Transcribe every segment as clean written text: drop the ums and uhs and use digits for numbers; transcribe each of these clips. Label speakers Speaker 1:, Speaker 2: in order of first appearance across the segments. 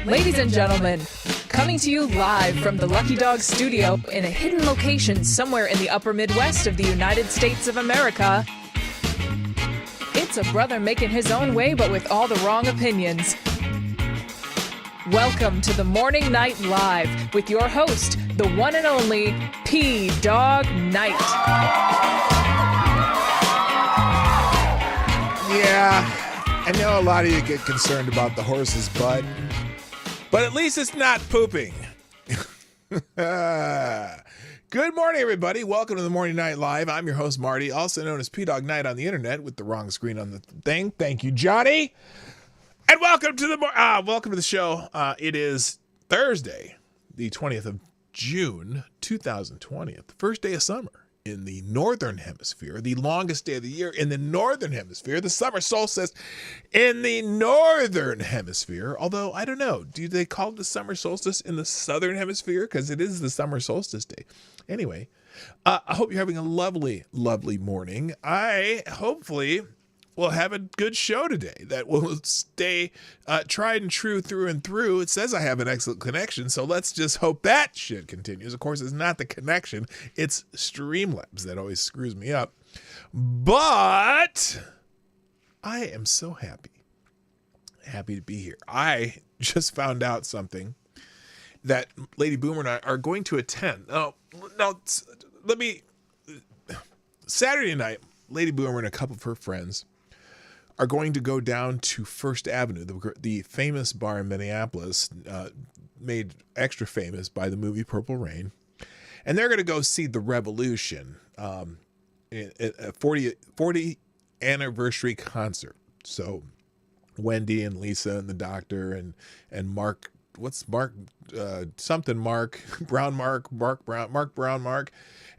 Speaker 1: Ladies and gentlemen, coming to you live from the Lucky Dog studio in a hidden location somewhere in the upper Midwest of the United States of America, it's a brother making his own way but with all the wrong opinions. Welcome to the Morning Night Live with your host, the one and only P-Dog Knight.
Speaker 2: Yeah, I know a lot of you get concerned about the horse's butt, but at least it's not pooping. Good morning, everybody. Welcome to the Morning Night Live. I'm your host, Marty, also known as P-Dog Knight on the internet with the wrong screen on the thing. Thank you, Johnny. And welcome to the show. It is Thursday, the 20th of June 2020, the first day of summer in the northern hemisphere, the longest day of the year in the northern hemisphere, the summer solstice in the northern hemisphere. Although, I don't know, do they call it the summer solstice in the southern hemisphere? Because it is the summer solstice day. Anyway, I hope you're having a lovely, lovely morning. I hopefully will have a good show today that will stay tried and true through and through. It says I have an excellent connection, so let's just hope that shit continues. Of course, it's not the connection. It's Streamlabs that always screws me up. But I am so happy to be here. I just found out something that Lady Boomer and I are going to attend. Saturday night, Lady Boomer and a couple of her friends are going to go down to First Avenue, the famous bar in Minneapolis, made extra famous by the movie Purple Rain. And they're going to go see The Revolution, a 40 anniversary concert. So Wendy and Lisa and the doctor and Mark, what's Mark, Mark Brown.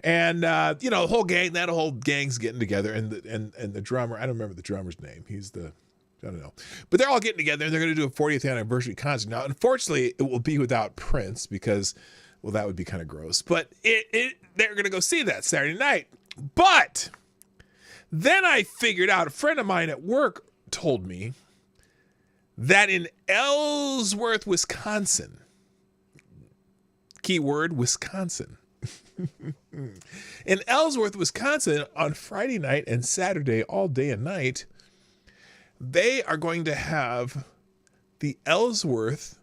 Speaker 2: And, the whole gang, that whole gang's getting together, and the drummer, I don't remember the drummer's name. I don't know. But they're all getting together, and they're going to do a 40th anniversary concert. Now, unfortunately, it will be without Prince because, well, that would be kind of gross. But they're going to go see that Saturday night. But then I figured out, a friend of mine at work told me that in Ellsworth, Wisconsin, keyword Wisconsin, in Ellsworth, Wisconsin, on Friday night and Saturday, all day and night, they are going to have the Ellsworth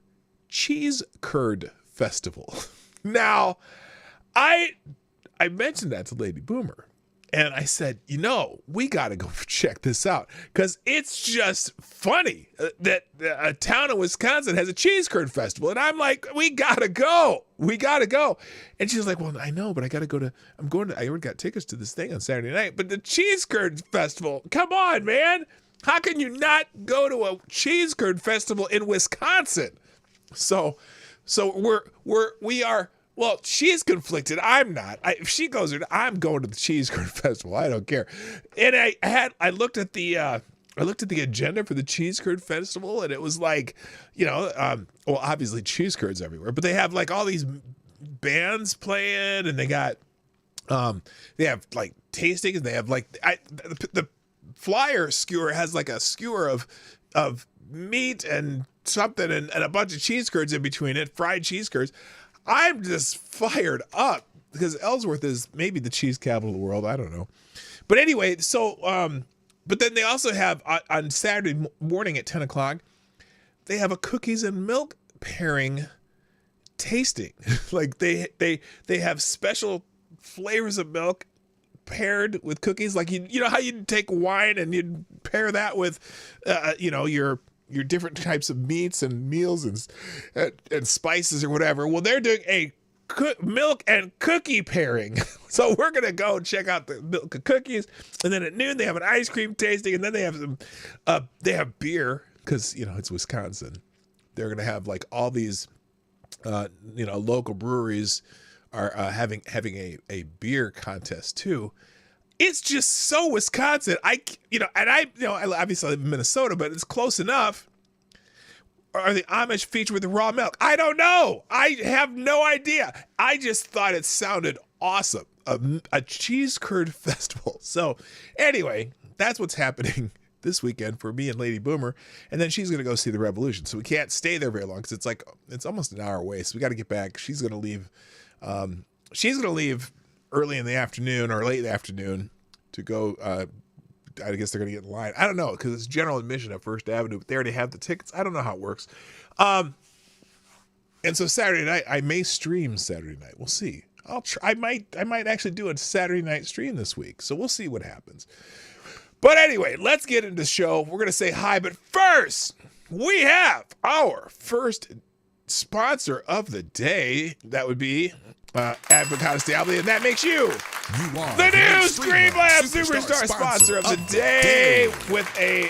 Speaker 2: Cheese Curd Festival. Now, I mentioned that to Lady Boomer, and I said, we got to go check this out because it's just funny that a town in Wisconsin has a cheese curd festival. And I'm like, we got to go. And she's like, well, I know, but I already got tickets to this thing on Saturday night. But the cheese curd festival, come on, man. How can you not go to a cheese curd festival in Wisconsin? So we are. Well, she's conflicted. I'm not. If she goes there, I'm going to the Cheese Curd Festival. I don't care. And I looked at the agenda for the Cheese Curd Festival, and it was like, obviously cheese curds everywhere, but they have like all these bands playing, and they got they have like tastings, and they have like the flyer skewer has like a skewer of meat and something and a bunch of cheese curds in between it, fried cheese curds. I'm just fired up because Ellsworth is maybe the cheese capital of the world. I don't know. But anyway, so, but then they also have on Saturday morning at 10 o'clock, they have a cookies and milk pairing tasting. Like they have special flavors of milk paired with cookies. Like, you know how you'd take wine and you'd pair that with, your different types of meats and meals and spices or whatever. Well, they're doing a milk and cookie pairing. So we're going to go and check out the milk and cookies. And then at noon, they have an ice cream tasting. And then they have they have beer because, it's Wisconsin. They're going to have like all these, local breweries are having a beer contest too. It's just so Wisconsin. Obviously I live in Minnesota, but it's close enough. Are the Amish featured with the raw milk? I don't know. I have no idea. I just thought it sounded awesome. A cheese curd festival. So anyway, that's what's happening this weekend for me and Lady Boomer. And then she's going to go see The Revolution. So we can't stay there very long because it's almost an hour away. So we got to get back. She's going to leave. She's going to leave early in the afternoon or late in the afternoon to go, I guess they're going to get in line. I don't know, because it's general admission at First Avenue, but they already have the tickets. I don't know how it works. And so Saturday night, I may stream Saturday night. We'll see. I might actually do a Saturday night stream this week. So we'll see what happens. But anyway, let's get into the show. We're going to say hi, but first, we have our first sponsor of the day. That would be Advocatus Diabli, and that makes you the new Streamlabs Superstar sponsor of the day with a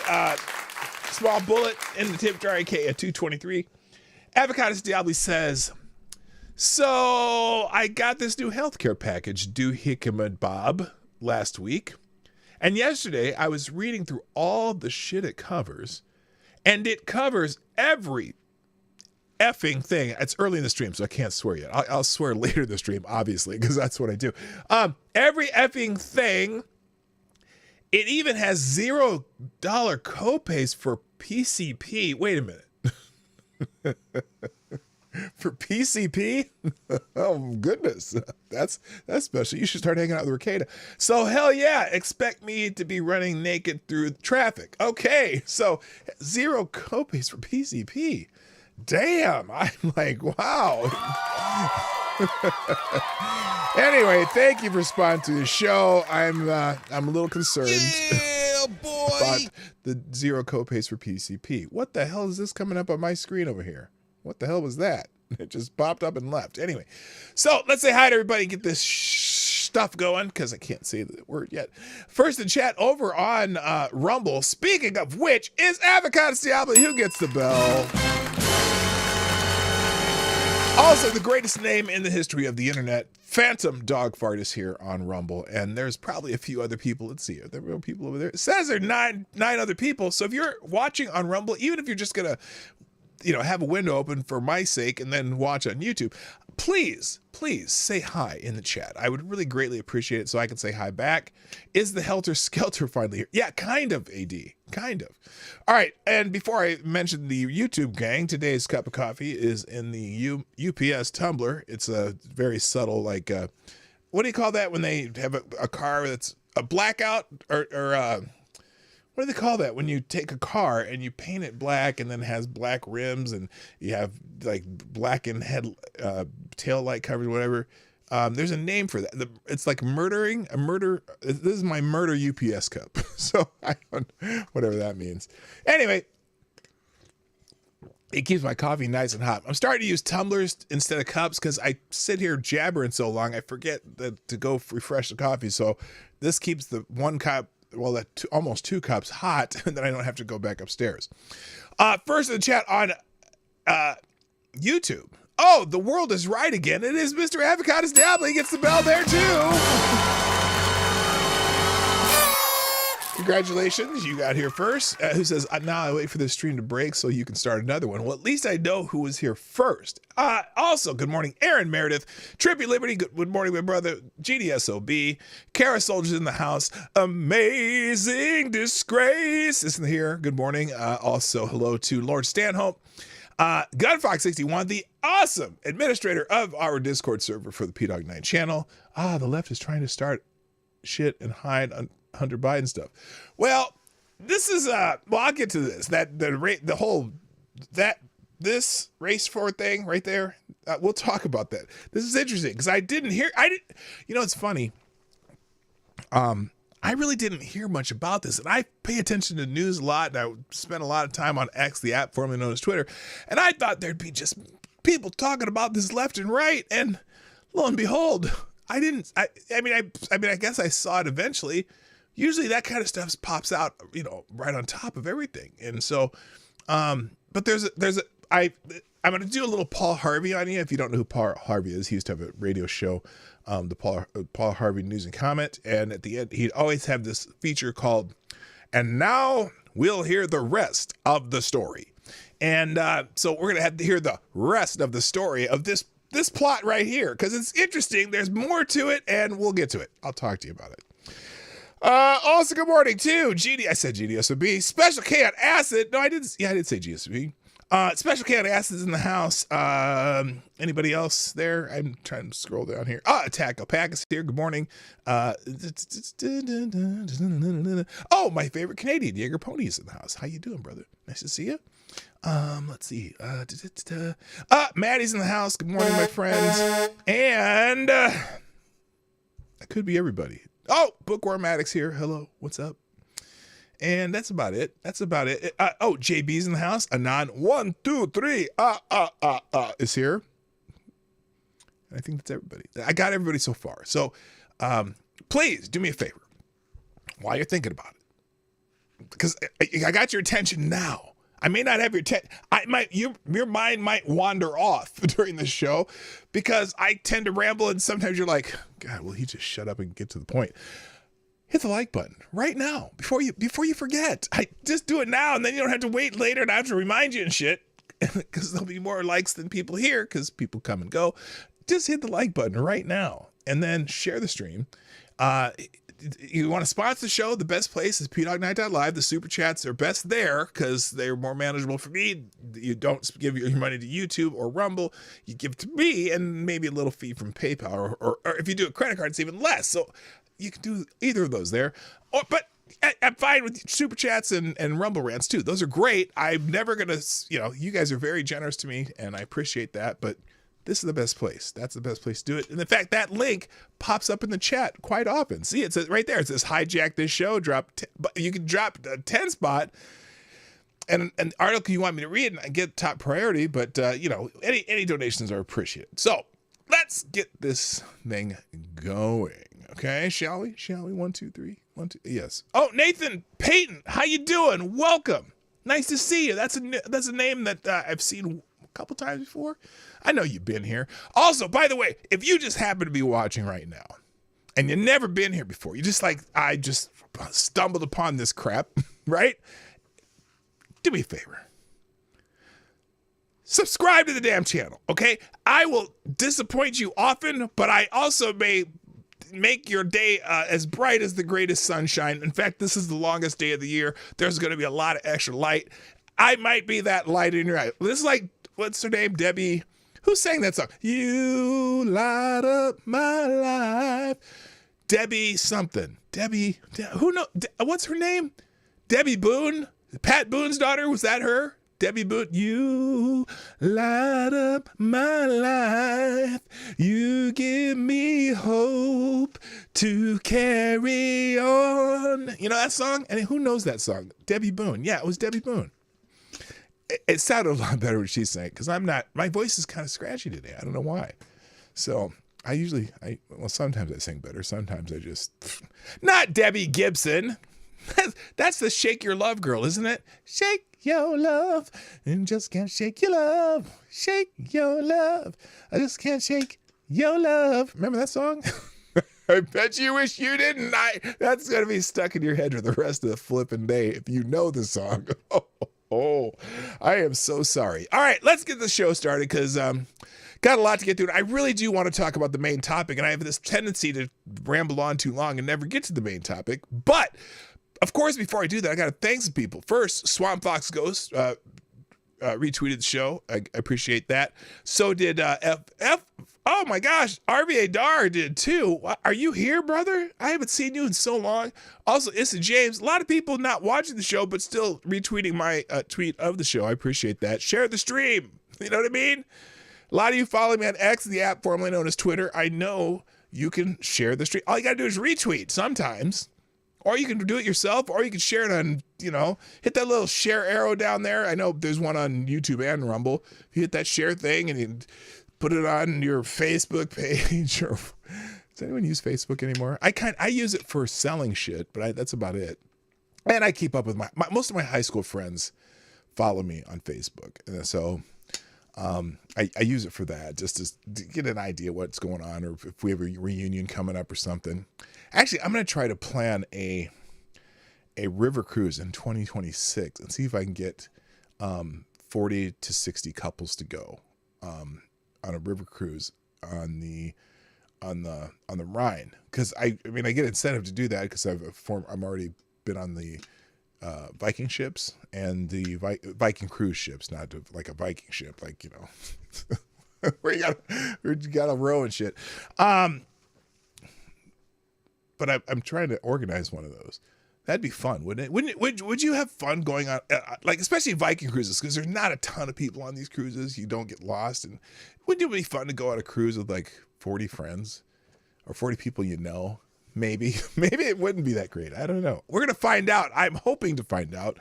Speaker 2: small bullet in the tip jar, aka a 223. Advocatus Diabli says, So I got this new healthcare package, Doohickey Bob, last week. And yesterday I was reading through all the shit it covers. And it covers every effing thing. It's early in the stream, so I can't swear yet. I'll swear later in the stream, obviously, because that's what I do. Every effing thing. It even has $0 copays for PCP. Wait a minute. For PCP? Oh, goodness. That's special. You should start hanging out with Ricada. So, hell yeah, expect me to be running naked through traffic. Okay, so 0 copays for PCP. Damn, I'm like, wow. Anyway, thank you for sponsoring the show. I'm a little concerned about the 0 copays for PCP. What the hell is this coming up on my screen over here? What the hell was that? It just popped up and left. Anyway, so let's say hi to everybody and get this stuff going because I can't say the word yet. First in chat over on Rumble. Speaking of which, is Avocado Diablo. Who gets the bell? Also, the greatest name in the history of the internet, Phantom Dog Fart, is here on Rumble, and there's probably a few other people. Let's see, are there real people over there? It says there are nine other people. So if you're watching on Rumble, even if you're just gonna, have a window open for my sake and then watch on YouTube, please say hi in the chat. I would really greatly appreciate it so I can say hi back. Is the Helter Skelter finally here? Yeah, kind of, AD. Kind of. All right, and before I mention the YouTube gang, today's cup of coffee is in the UPS tumbler. It's a very subtle, what do you call that when they have a car that's a blackout? Or what do they call that when you take a car and you paint it black and then it has black rims and you have blackened tail light coverage, whatever. There's a name for that. It's like murder. This is my murder UPS cup. So I don't, whatever that means. Anyway, it keeps my coffee nice and hot. I'm starting to use tumblers instead of cups because I sit here jabbering so long I forget to go refresh the coffee. So this keeps the one cup, almost 2 cups hot, and then I don't have to go back upstairs. First in the chat on YouTube. Oh, the world is right again. It is Mr. Avocado Diablo. He gets the bell there too. Congratulations, you got here first. Who says, now I wait for the stream to break so you can start another one. Well, at least I know who was here first. Also, good morning, Aaron Meredith, Trippy Liberty, good morning, my brother, GDSOB, Kara Soldiers in the house, Amazing Disgrace isn't here, good morning. Also, hello to Lord Stanhope, Gunfox61, the awesome administrator of our Discord server for the PDog9 channel. The left is trying to start shit and hide on Hunter Biden stuff. Well, this is I'll get to this. This race for thing right there. We'll talk about that. This is interesting because it's funny. I really didn't hear much about this, and I pay attention to news a lot, and I spent a lot of time on X, the app formerly known as Twitter, and I thought there'd be just people talking about this left and right, and lo and behold, I guess I saw it eventually. Usually that kind of stuff pops out, right on top of everything. And so, but I'm going to do a little Paul Harvey on you. If you don't know who Paul Harvey is, he used to have a radio show, the Paul Harvey News and Comment. And at the end, he'd always have this feature called, "And now we'll hear the rest of the story." And so we're going to have to hear the rest of the story of this plot right here, because it's interesting. There's more to it, and we'll get to it. I'll talk to you about it. Also, good morning to I said GDSOB. Special K on Acid. No, I did say GSOB. Special K on Acid is in the house. Anybody else there? I'm trying to scroll down here. Attack Alpaca is here. Good morning. Oh, my favorite Canadian, Jaeger Pony, is in the house. How you doing, brother? Nice to see you. Let's see. Maddie's in the house. Good morning, my friends. And that could be everybody. Oh, Bookworm Addict's here. Hello, what's up? And that's about it. JB's in the house. Anon 1, 2, 3 is here. I think that's everybody. I got everybody so far. So please do me a favor while you're thinking about it, because I got your attention now. I may not have your mind might wander off during the show because I tend to ramble, and sometimes you're like, God, will he just shut up and get to the point? Hit the like button right now before you forget. I just do it now, and then you don't have to wait later and I have to remind you and shit because there'll be more likes than people here because people come and go. Just hit the like button right now and then share the stream. You want to sponsor the show? The best place is pdognight.live. The super chats are best there because they're more manageable for me. You don't give your money to YouTube or Rumble. You give it to me and maybe a little fee from PayPal, or if you do a credit card, it's even less. So you can do either of those there. But I'm fine with super chats and Rumble rants too. Those are great. I'm never going to, you guys are very generous to me and I appreciate that. But this is the best place. That's the best place to do it. And in fact, that link pops up in the chat quite often. See, it says right there. It says hijack this show. You can drop a 10 spot and an article you want me to read and get top priority. But any donations are appreciated. So let's get this thing going. Okay, shall we? 1, 2, 3. 1, 2. Yes. Oh, Nathan Payton, how you doing? Welcome. Nice to see you. That's a name that I've seen a couple times before. I know you've been here. Also, by the way, if you just happen to be watching right now and you've never been here before, you just I just stumbled upon this crap, right? Do me a favor. Subscribe to the damn channel, okay? I will disappoint you often, but I also may make your day as bright as the greatest sunshine. In fact, this is the longest day of the year. There's going to be a lot of extra light. I might be that light in your eye. This is like, what's her name? Debbie. Who sang that song? You light up my life. Debbie something. Debbie, who know? What's her name? Debbie Boone? Pat Boone's daughter? Was that her? Debbie Boone. You light up my life. You give me hope to carry on. You know that song? And who knows that song? Debbie Boone. Yeah, it was Debbie Boone. It sounded a lot better when she sang, because my voice is kind of scratchy today. I don't know why. So sometimes I sing better. Sometimes I just, not Debbie Gibson. That's the Shake Your Love girl, isn't it? Shake your love and just can't shake your love. Shake your love. I just can't shake your love. Remember that song? I bet you wish you didn't. That's going to be stuck in your head for the rest of the flipping day if you know the song. Oh, I am so sorry. All right, let's get the show started because got a lot to get through. I really do want to talk about the main topic, and I have this tendency to ramble on too long and never get to the main topic. But, of course, before I do that, I got to thank some people. First, Swamp Fox Ghost retweeted the show. I appreciate that. So did F. Oh, my gosh. RVA Dar did, too. Are you here, brother? I haven't seen you in so long. Also, Issa James. A lot of people not watching the show, but still retweeting my tweet of the show. I appreciate that. Share the stream. You know what I mean? A lot of you follow me on X, the app formerly known as Twitter. I know you can share the stream. All you got to do is retweet sometimes. Or you can do it yourself, or you can share it on, hit that little share arrow down there. I know there's one on YouTube and Rumble. If you hit that share thing and you put it on your Facebook page, or does anyone use Facebook anymore? I use it for selling shit, but that's about it. And I keep up with most of my high school friends follow me on Facebook, and so I use it for that, just to get an idea what's going on, or if we have a reunion coming up or something. Actually, I'm going to try to plan a river cruise in 2026 and see if I can get 40 to 60 couples to go on a river cruise on the Rhine, because I get incentive to do that because I'm already been on the Viking ships and the Viking cruise ships, not like a Viking ship, like where you gotta row and shit. But I'm trying to organize one of those. That'd be fun, wouldn't it? Would you have fun going on, especially Viking cruises, because there's not a ton of people on these cruises. You don't get lost, and wouldn't it be fun to go on a cruise with like 40 friends or 40 people you know? Maybe it wouldn't be that great. I don't know. We're gonna find out. I'm hoping to find out.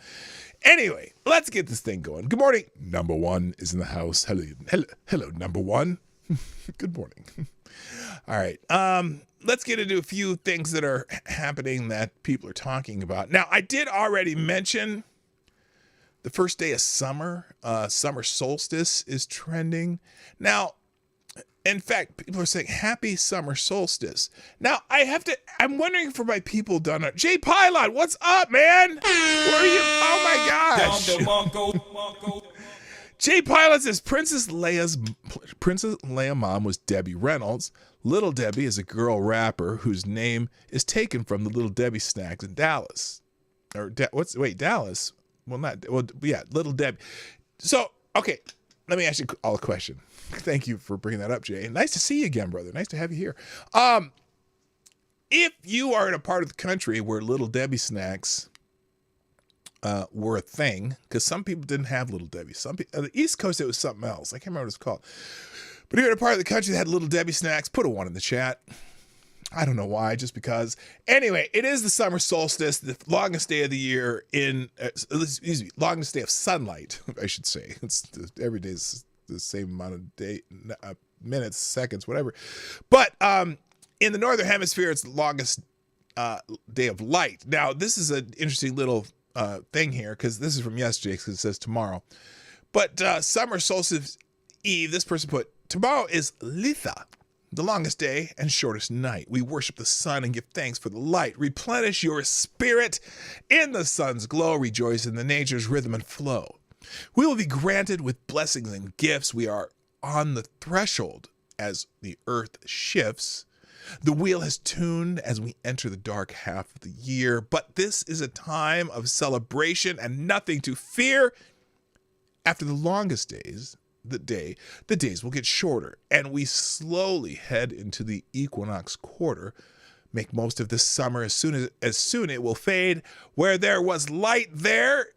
Speaker 2: Anyway, let's get this thing going. Good morning. Number one is in the house. Hello, number one. Good morning. All right. Let's get into a few things that are happening that people are talking about. Now, I did already mention The first day of summer, summer solstice is trending. Now, in fact, people are saying happy summer solstice. Now, I'm wondering for my people down there. Jay Pylon, what's up, man? Where are you? Oh my gosh. Jay Pylon says Princess Leia mom was Debbie Reynolds. Little Debbie is a girl rapper whose name is taken from the Little Debbie snacks in Dallas. Dallas? Yeah, Little Debbie. So, okay, let me ask you all a question. Thank you for bringing that up, Jay. Nice to see you again, brother. Nice to have you here. If you are in a part of the country where Little Debbie snacks were a thing, because some people didn't have Little Debbie. Some people, on the East Coast, it was something else. I can't remember what it's called. But if you're in a part of the country that had Little Debbie snacks, put a 1 in the chat. I don't know why, just because. Anyway, it is the summer solstice, the longest day of the year longest day of sunlight, I should say. Every day is the same amount of minutes, seconds, whatever. But in the northern hemisphere, it's the longest day of light. Now, this is an interesting little thing here, because this is from yesterday, because it says tomorrow. But summer solstice eve, this person put, tomorrow is Litha, the longest day and shortest night. We worship the sun and give thanks for the light. Replenish your spirit in the sun's glow. Rejoice in the nature's rhythm and flow. We will be granted with blessings and gifts. We are on the threshold as the earth shifts. The wheel has tuned as we enter the dark half of the year. But this is a time of celebration and nothing to fear. After the longest days, the days will get shorter, and we slowly head into the equinox quarter. Make most of this summer as soon it will fade. Where there was light, there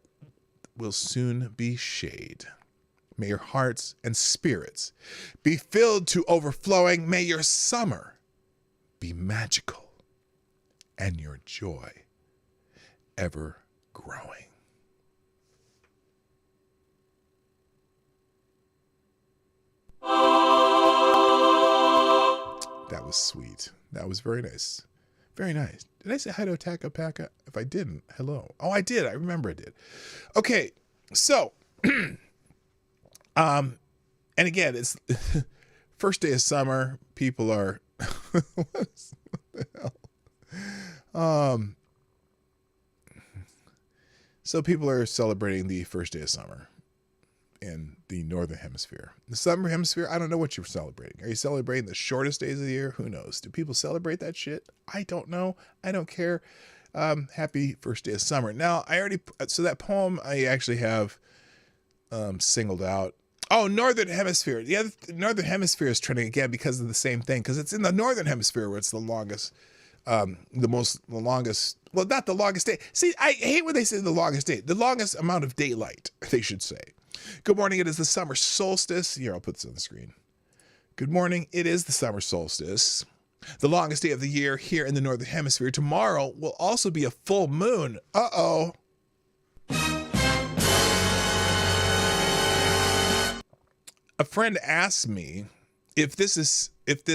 Speaker 2: will soon be shade. May your hearts and spirits be filled to overflowing. May your summer be magical and your joy ever growing. That was sweet. That was very nice. Very nice. Did I say hi to Ataka Paka? If I didn't, hello. Oh, I did. I remember I did. Okay, so, and again, it's first day of summer. People are, what the hell? So people are celebrating the first day of summer in the northern hemisphere. The southern hemisphere, I don't know what you're celebrating. Are you celebrating the shortest days of the year? Who knows? Do people celebrate that shit? I don't know. I don't care. Happy first day of summer. Now, so that poem I actually have singled out. Oh, northern hemisphere. The northern hemisphere is trending again because of the same thing, because it's in the northern hemisphere where it's the longest, well, not the longest day. See, I hate when they say the longest day. The longest amount of daylight, they should say. Good morning, it is the summer solstice. Here, I'll put this on the screen. Good morning, it is the summer solstice. The longest day of the year here in the northern hemisphere. Tomorrow will also be a full moon. Uh-oh. A friend asked me if this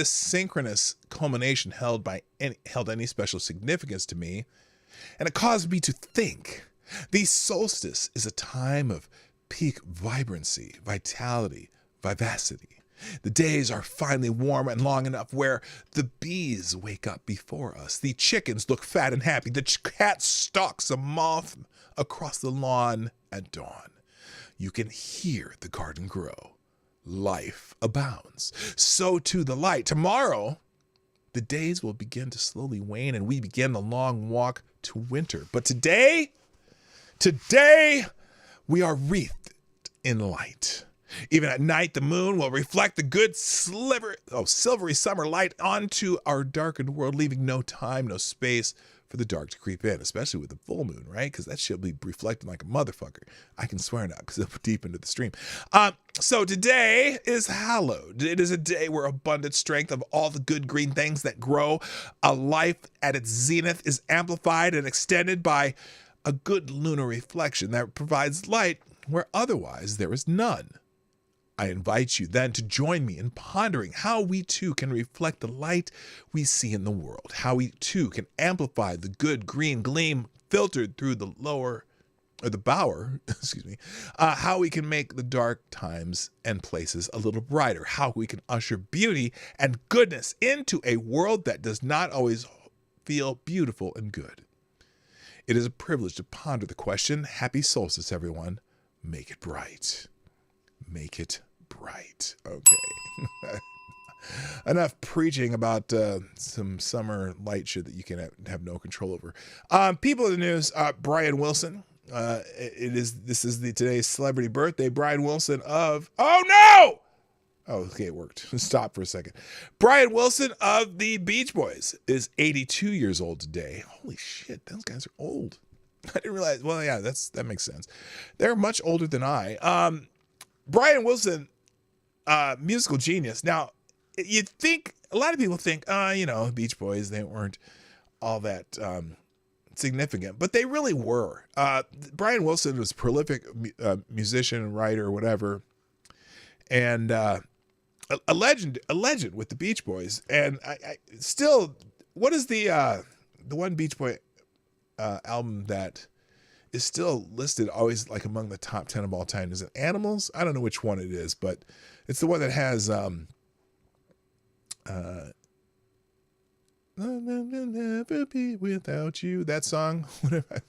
Speaker 2: synchronous culmination held any special significance to me, and it caused me to think. The solstice is a time of peak vibrancy, vitality, vivacity. The days are finally warm and long enough where the bees wake up before us. The chickens look fat and happy. The cat stalks a moth across the lawn at dawn. You can hear the garden grow. Life abounds. So too the light. Tomorrow, the days will begin to slowly wane and we begin the long walk to winter. But today, we are wreathed in light. Even at night, the moon will reflect the good silvery summer light onto our darkened world, leaving no time, no space for the dark to creep in, especially with the full moon, right? Because that shit will be reflecting like a motherfucker. I can swear now because it'll be deep into the stream. So today is hallowed. It is a day where abundant strength of all the good green things that grow, a life at its zenith, is amplified and extended by a good lunar reflection that provides light where otherwise there is none. I invite you then to join me in pondering how we too can reflect the light we see in the world, how we too can amplify the good green gleam filtered through the lower or the Bower, excuse me, how we can make the dark times and places a little brighter, how we can usher beauty and goodness into a world that does not always feel beautiful and good. It is a privilege to ponder the question. Happy solstice, everyone. Make it bright. Make it bright. Okay. Enough preaching about some summer light shit that you can have no control over. People in the news, Brian Wilson. This is today's celebrity birthday. Brian Wilson of, oh no! Oh, okay, it worked. Stop for a second. Brian Wilson of the Beach Boys is 82 years old today. Holy shit, those guys are old. I didn't realize. Well, yeah, that makes sense. They're much older than I. Brian Wilson, musical genius. Now, you'd think, a lot of people think, Beach Boys, they weren't all that significant, but they really were. Brian Wilson was a prolific musician, writer, whatever, and a legend with the Beach Boys. And I still, what is the one Beach Boy album that is still listed always like among the top 10 of all time? Is it Animals? I don't know which one it is, but it's the one that has I'll never be without you. That song, whatever.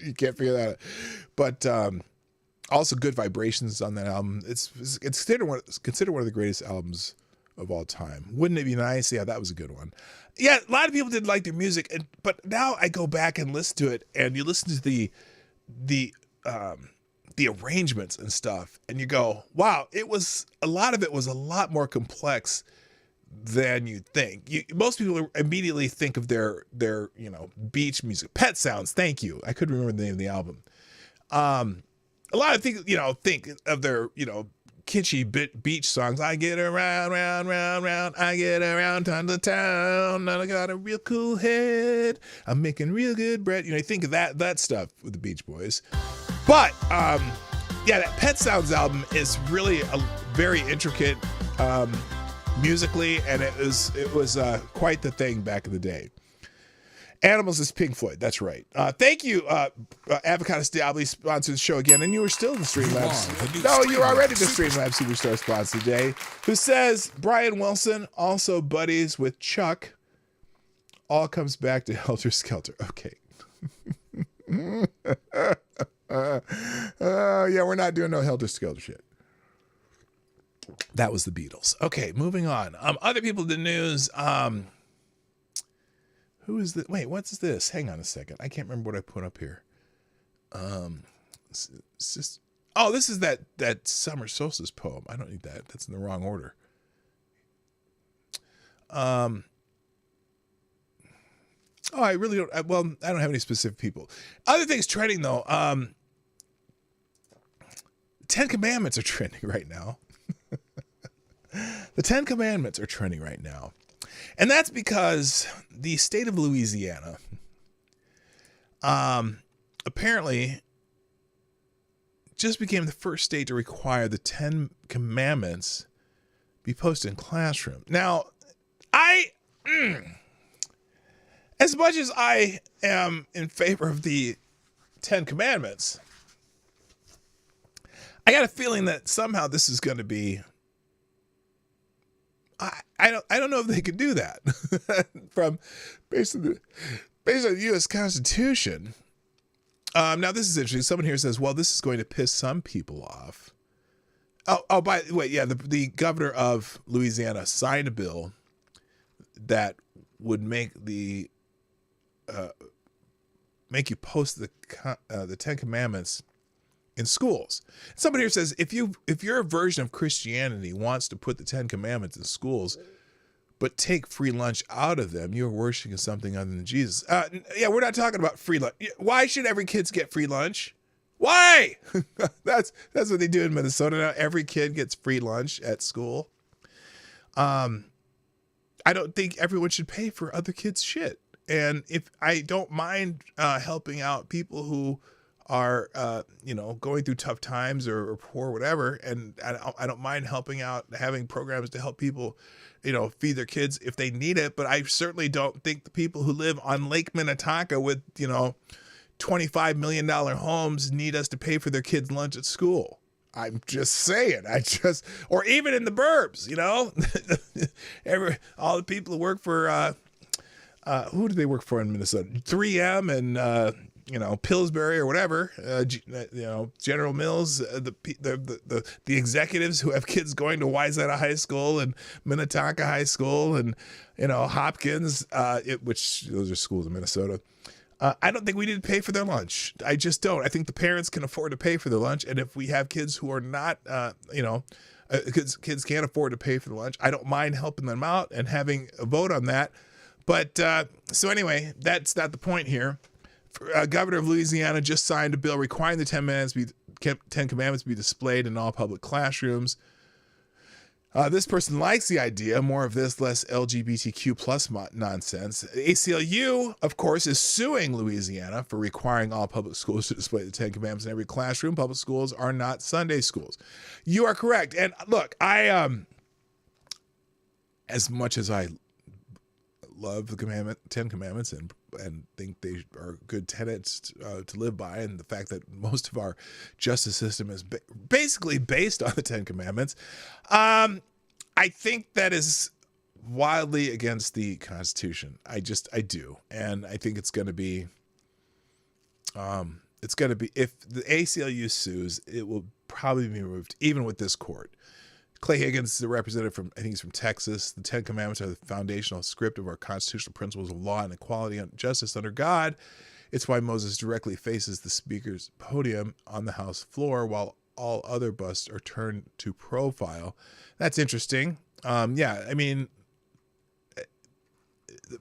Speaker 2: You can't figure that out. But also Good Vibrations on that album. It's considered one of the greatest albums of all time. Wouldn't it be nice? Yeah, that was a good one. Yeah, a lot of people didn't like their music, but now I go back and listen to it, and you listen to the arrangements and stuff, and you go, wow, a lot of it was a lot more complex than you think. Most people immediately think of their beach music. Pet Sounds, thank you. I couldn't remember the name of the album. A lot of things, think of their, kitschy beach songs. I get around, round, round, round. I get around town to town. I got a real cool head. I'm making real good bread. You think of that stuff with the Beach Boys. But that Pet Sounds album is really a very intricate musically, and it was quite the thing back in the day. Animals is Pink Floyd. That's right. Thank you, Avocado Diablo, sponsored the show again, and you were still the Streamlabs. No, you were already the Streamlabs Superstar sponsor today. Who says Brian Wilson, also buddies with Chuck, all comes back to Helter Skelter. Okay. Yeah, we're not doing no Helter Skelter shit. That was the Beatles. Okay, moving on. Other people in the news. Who is this? Wait, what's this? Hang on a second. I can't remember what I put up here. It's just, this is that summer solstice poem. I don't need that. That's in the wrong order. I really don't. I don't have any specific people. Other things trending though. 10 Commandments are trending right now. The 10 Commandments are trending right now. And that's because the state of Louisiana apparently just became the first state to require the 10 Commandments be posted in classroom. Now, as much as I am in favor of the 10 Commandments, I got a feeling that somehow this is going to be, I don't know if they could do that from based on the U.S. Constitution. Now this is interesting. Someone here says, "Well, this is going to piss some people off." By the way, yeah, the governor of Louisiana signed a bill that would make you post the 10 Commandments in schools. Somebody here says, if your version of Christianity wants to put the 10 Commandments in schools, but take free lunch out of them, you're worshiping something other than Jesus. Yeah, we're not talking about free lunch. Why should every kid get free lunch? Why? That's what they do in Minnesota now. Every kid gets free lunch at school. I don't think everyone should pay for other kids' shit. And if I don't mind helping out people who are going through tough times or poor, whatever, and I don't mind helping out, having programs to help people, feed their kids if they need it. But I certainly don't think the people who live on Lake Minnetonka with $25 million homes need us to pay for their kids' lunch at school. I'm just saying. Or even in the burbs, all the people who work for, who do they work for in Minnesota? 3M and, Pillsbury or whatever, General Mills, the executives who have kids going to Wayzata High School and Minnetonka High School and, Hopkins, which those are schools in Minnesota. I don't think we need to pay for their lunch. I just don't. I think the parents can afford to pay for their lunch. And if we have kids who are not, kids can't afford to pay for the lunch, I don't mind helping them out and having a vote on that. But so anyway, that's not the point here. Governor of Louisiana just signed a bill requiring the 10 Commandments be displayed in all public classrooms. This person likes the idea, more of this, less LGBTQ plus nonsense. ACLU, of course, is suing Louisiana for requiring all public schools to display the 10 Commandments in every classroom. Public schools are not Sunday schools. You are correct. And look, I, as much as I love the 10 Commandments and think they are good tenets to live by, and the fact that most of our justice system is basically based on the 10 Commandments, I think that is wildly against the Constitution. I do. And I think it's going to be, if the ACLU sues, it will probably be removed, even with this court. Clay Higgins is a representative from, I think he's from Texas. The 10 Commandments are the foundational script of our constitutional principles of law and equality and justice under God. It's why Moses directly faces the speaker's podium on the House floor while all other busts are turned to profile. That's interesting. The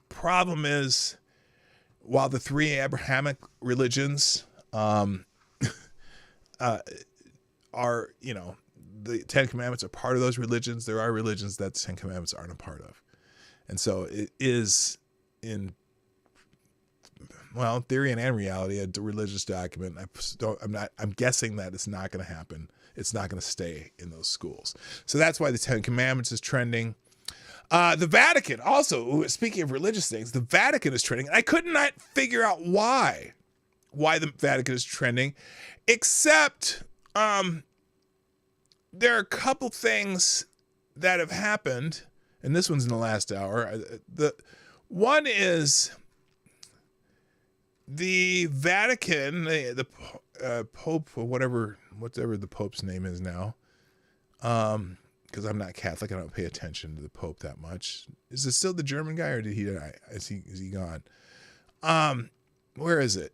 Speaker 2: problem is, while the three Abrahamic religions are, the 10 Commandments are part of those religions, there are religions that the 10 Commandments aren't a part of. And so it is in, theory and reality, a religious document. I'm guessing that it's not going to happen. It's not going to stay in those schools. So that's why the 10 Commandments is trending. The Vatican also, speaking of religious things, the Vatican is trending. I could not figure out why the Vatican is trending, except there are a couple things that have happened, and this one's in the last hour. The one is the Vatican, the Pope, or whatever the Pope's name is now, because I'm not Catholic, I don't pay attention to the Pope that much. Is it still the German guy, or did he die? Is he gone? Where is it?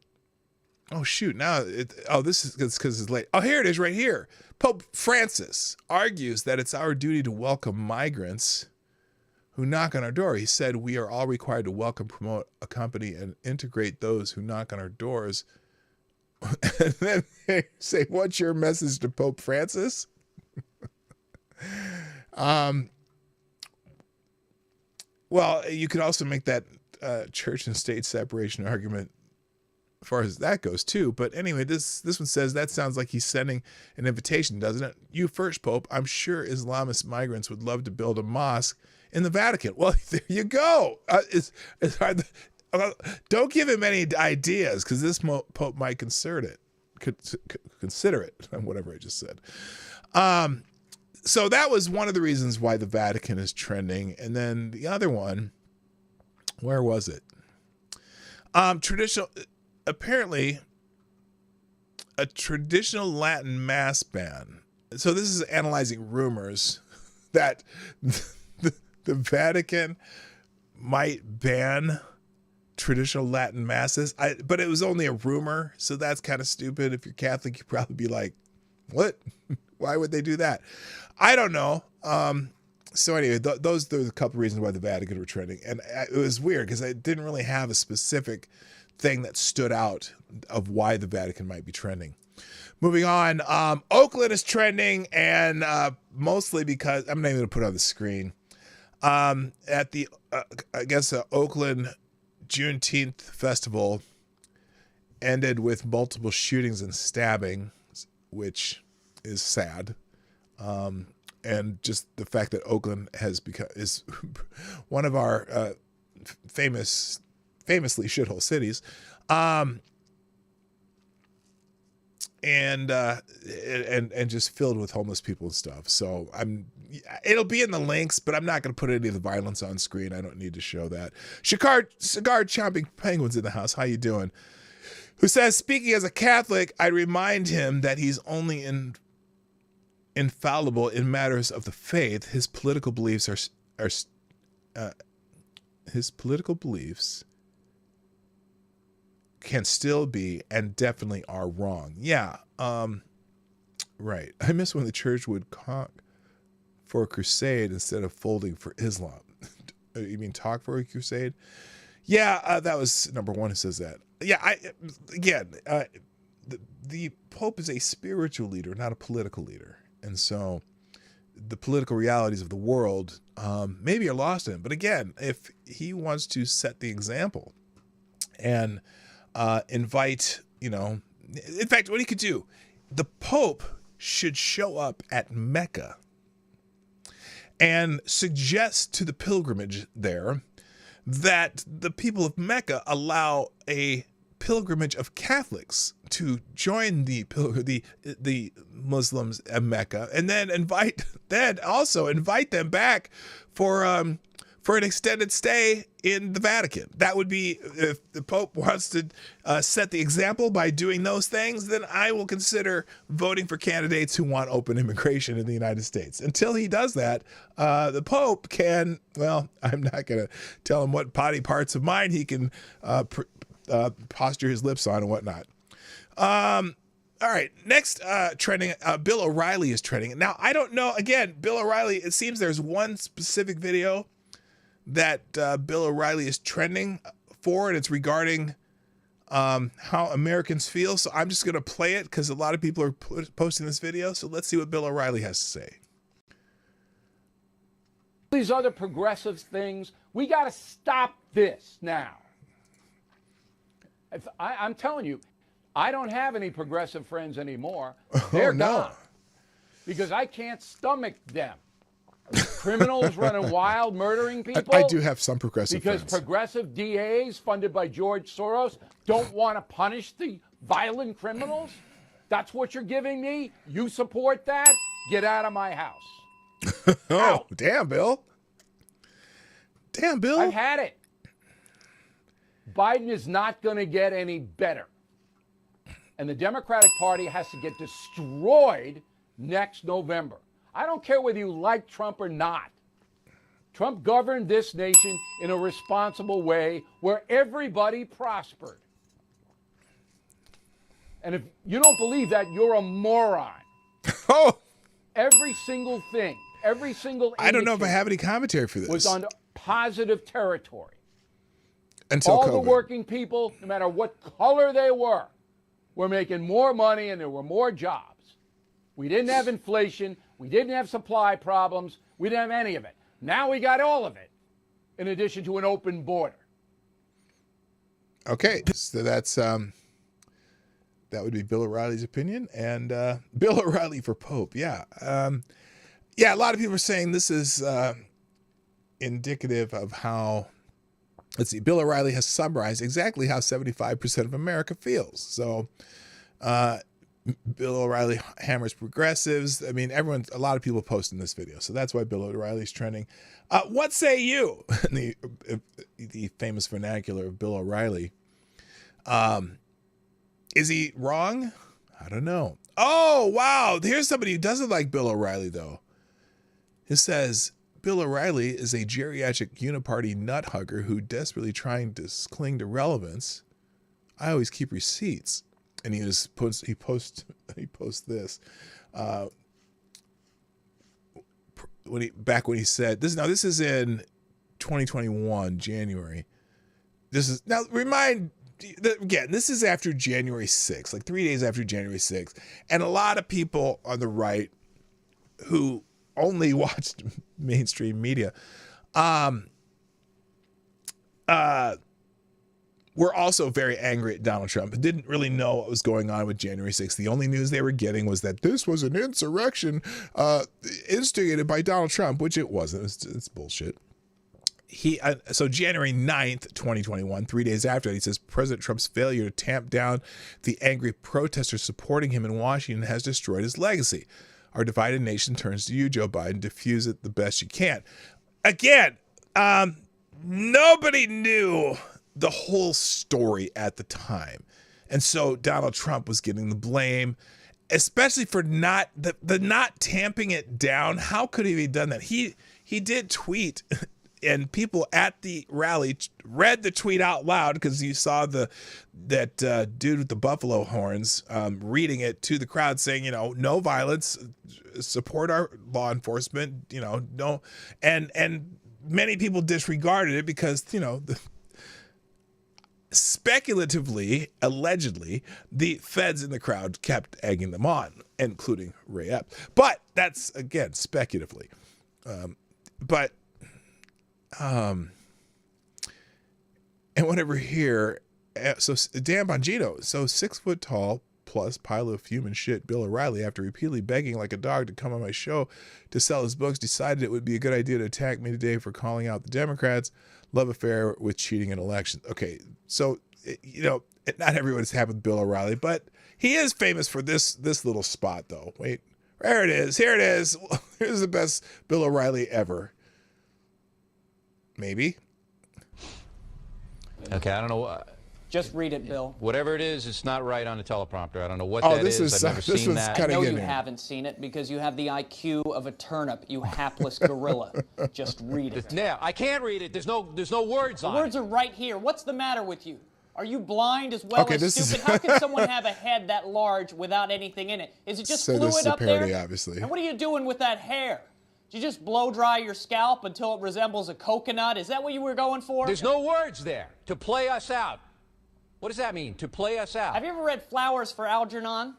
Speaker 2: Oh shoot! This is because it's late. Oh, here it is, right here. Pope Francis argues that it's our duty to welcome migrants who knock on our door. He said we are all required to welcome, promote, accompany, and integrate those who knock on our doors. And then they say, "What's your message to Pope Francis?" Well, you could also make that church and state separation argument as far as that goes too. But anyway, this one says that sounds like he's sending an invitation, doesn't it? You first, Pope. I'm sure Islamist migrants would love to build a mosque in the Vatican. Well, there you go. Don't give him any ideas, because this Pope might consider it. Whatever I just said. So that was one of the reasons why the Vatican is trending. And then the other one, where was it? Apparently a traditional Latin mass ban. So this is analyzing rumors that the Vatican might ban traditional Latin masses. But it was only a rumor, so that's kind of stupid. If you're Catholic, you'd probably be like, what? Why would they do that? I don't know. So anyway, those are a couple reasons why the Vatican were trending. And it was weird because I didn't really have a specific thing that stood out of why the Vatican might be trending. Moving on, Oakland is trending, and mostly because, I'm not even going to put it on the screen. At the, Oakland Juneteenth festival ended with multiple shootings and stabbing, which is sad. And just the fact that Oakland is one of our famously shithole cities. and just filled with homeless people and stuff. So it'll be in the links, but I'm not going to put any of the violence on screen. I don't need to show that. Cigar chomping penguins in the house. How you doing? Who says, speaking as a Catholic, I remind him that he's only infallible in matters of the faith. His political beliefs can still be and definitely are wrong. Yeah. Right. I miss when the church would conk for a crusade instead of folding for Islam. You mean talk for a crusade? Yeah, that was number one who says that. Yeah, the Pope is a spiritual leader, not a political leader. And so the political realities of the world maybe are lost in him. But again, if he wants to set the example and invite, in fact, what he could do, the Pope should show up at Mecca and suggest to the pilgrimage there that the people of Mecca allow a pilgrimage of Catholics to join the Muslims at Mecca, and then also invite them back for an extended stay in the Vatican. That would be, if the Pope wants to set the example by doing those things, then I will consider voting for candidates who want open immigration in the United States. Until he does that, the Pope can, well, I'm not going to tell him what potty parts of mine he can posture his lips on and whatnot. All right, next trending, Bill O'Reilly is trending. Now, I don't know, again, Bill O'Reilly, it seems there's one specific video that Bill O'Reilly is trending for, and it's regarding how Americans feel. So I'm just going to play it because a lot of people are posting this video. So let's see what Bill O'Reilly has to say.
Speaker 3: These other progressive things, we got to stop this now. I'm telling you, I don't have any progressive friends anymore. They're gone because I can't stomach them. Criminals running wild, murdering people.
Speaker 2: I do have some progressive
Speaker 3: because
Speaker 2: friends.
Speaker 3: Progressive DAs funded by George Soros don't want to punish the violent criminals. That's what you're giving me? You support that? Get out of my house.
Speaker 2: Oh, damn, Bill. Damn, Bill.
Speaker 3: I've had it. Biden is not going to get any better. And the Democratic Party has to get destroyed next November. I don't care whether you like Trump or not. Trump governed this nation in a responsible way where everybody prospered. And if you don't believe that, you're a moron.
Speaker 2: Oh.
Speaker 3: Every single thing, every single
Speaker 2: I don't know if I have any commentary for this.
Speaker 3: Was on positive territory.
Speaker 2: Until
Speaker 3: all
Speaker 2: COVID.
Speaker 3: The working people, no matter what color they were making more money and there were more jobs. We didn't have inflation. We didn't have supply problems. We didn't have any of it. Now we got all of it, in addition to an open border.
Speaker 2: Okay, so that's that would be Bill O'Reilly's opinion, and Bill O'Reilly for Pope. Yeah, yeah. A lot of people are saying this is indicative of how. Let's see. Bill O'Reilly has summarized exactly how 75% of America feels. So. Bill O'Reilly hammers progressives. I mean, a lot of people posting this video. So that's why Bill O'Reilly's trending. What say you? The famous vernacular of Bill O'Reilly. Is he wrong? I don't know. Oh, wow. Here's somebody who doesn't like Bill O'Reilly, though. It says, Bill O'Reilly is a geriatric uniparty nut hugger who desperately trying to cling to relevance. I always keep receipts. And he posts this when he said this. Now this is in 2021 January. This is now again. This is after January 6th, like 3 days after January 6th, and a lot of people on the right who only watched mainstream media, were also very angry at Donald Trump. Didn't really know what was going on with January 6th. The only news they were getting was that this was an insurrection instigated by Donald Trump, which it wasn't. It's bullshit. So January 9th, 2021, 3 days after that, he says President Trump's failure to tamp down the angry protesters supporting him in Washington has destroyed his legacy. Our divided nation turns to you, Joe Biden. Diffuse it the best you can. Again, nobody knew the whole story at the time. And so Donald Trump was getting the blame, especially for not tamping it down. How could he have done that? He did tweet, and people at the rally read the tweet out loud because you saw that dude with the buffalo horns reading it to the crowd, saying, no violence, support our law enforcement, no, and many people disregarded it because speculatively, allegedly, the feds in the crowd kept egging them on, including Ray Epps. But that's again speculatively. And whatever here, so Dan Bongino, so 6 foot tall plus pile of human shit Bill O'Reilly, after repeatedly begging like a dog to come on my show to sell his books, decided it would be a good idea to attack me today for calling out the Democrats' love affair with cheating in elections. Okay, so not everyone's happy with Bill O'Reilly, but he is famous for this little spot though. Wait, there it is. Here it is. Here's the best Bill O'Reilly ever. Maybe.
Speaker 4: Okay, I don't know.
Speaker 5: Just read it, Bill.
Speaker 4: Whatever it is, it's not right on the teleprompter. I don't know what that is. I've never seen that.
Speaker 5: I know you haven't seen it because you have the IQ of a turnip, you hapless gorilla. Just read it.
Speaker 4: Yeah, I can't read it. There's no words on it.
Speaker 5: The words are right here. What's the matter with you? Are you blind as well as stupid? How can someone have a head that large without anything in it? Is it just fluid up there?
Speaker 2: Obviously.
Speaker 5: And what are you doing with that hair? Did you just blow dry your scalp until it resembles a coconut? Is that what you were going for?
Speaker 4: There's no words there. To play us out. What does that mean? To play us out?
Speaker 5: Have you ever read Flowers for Algernon?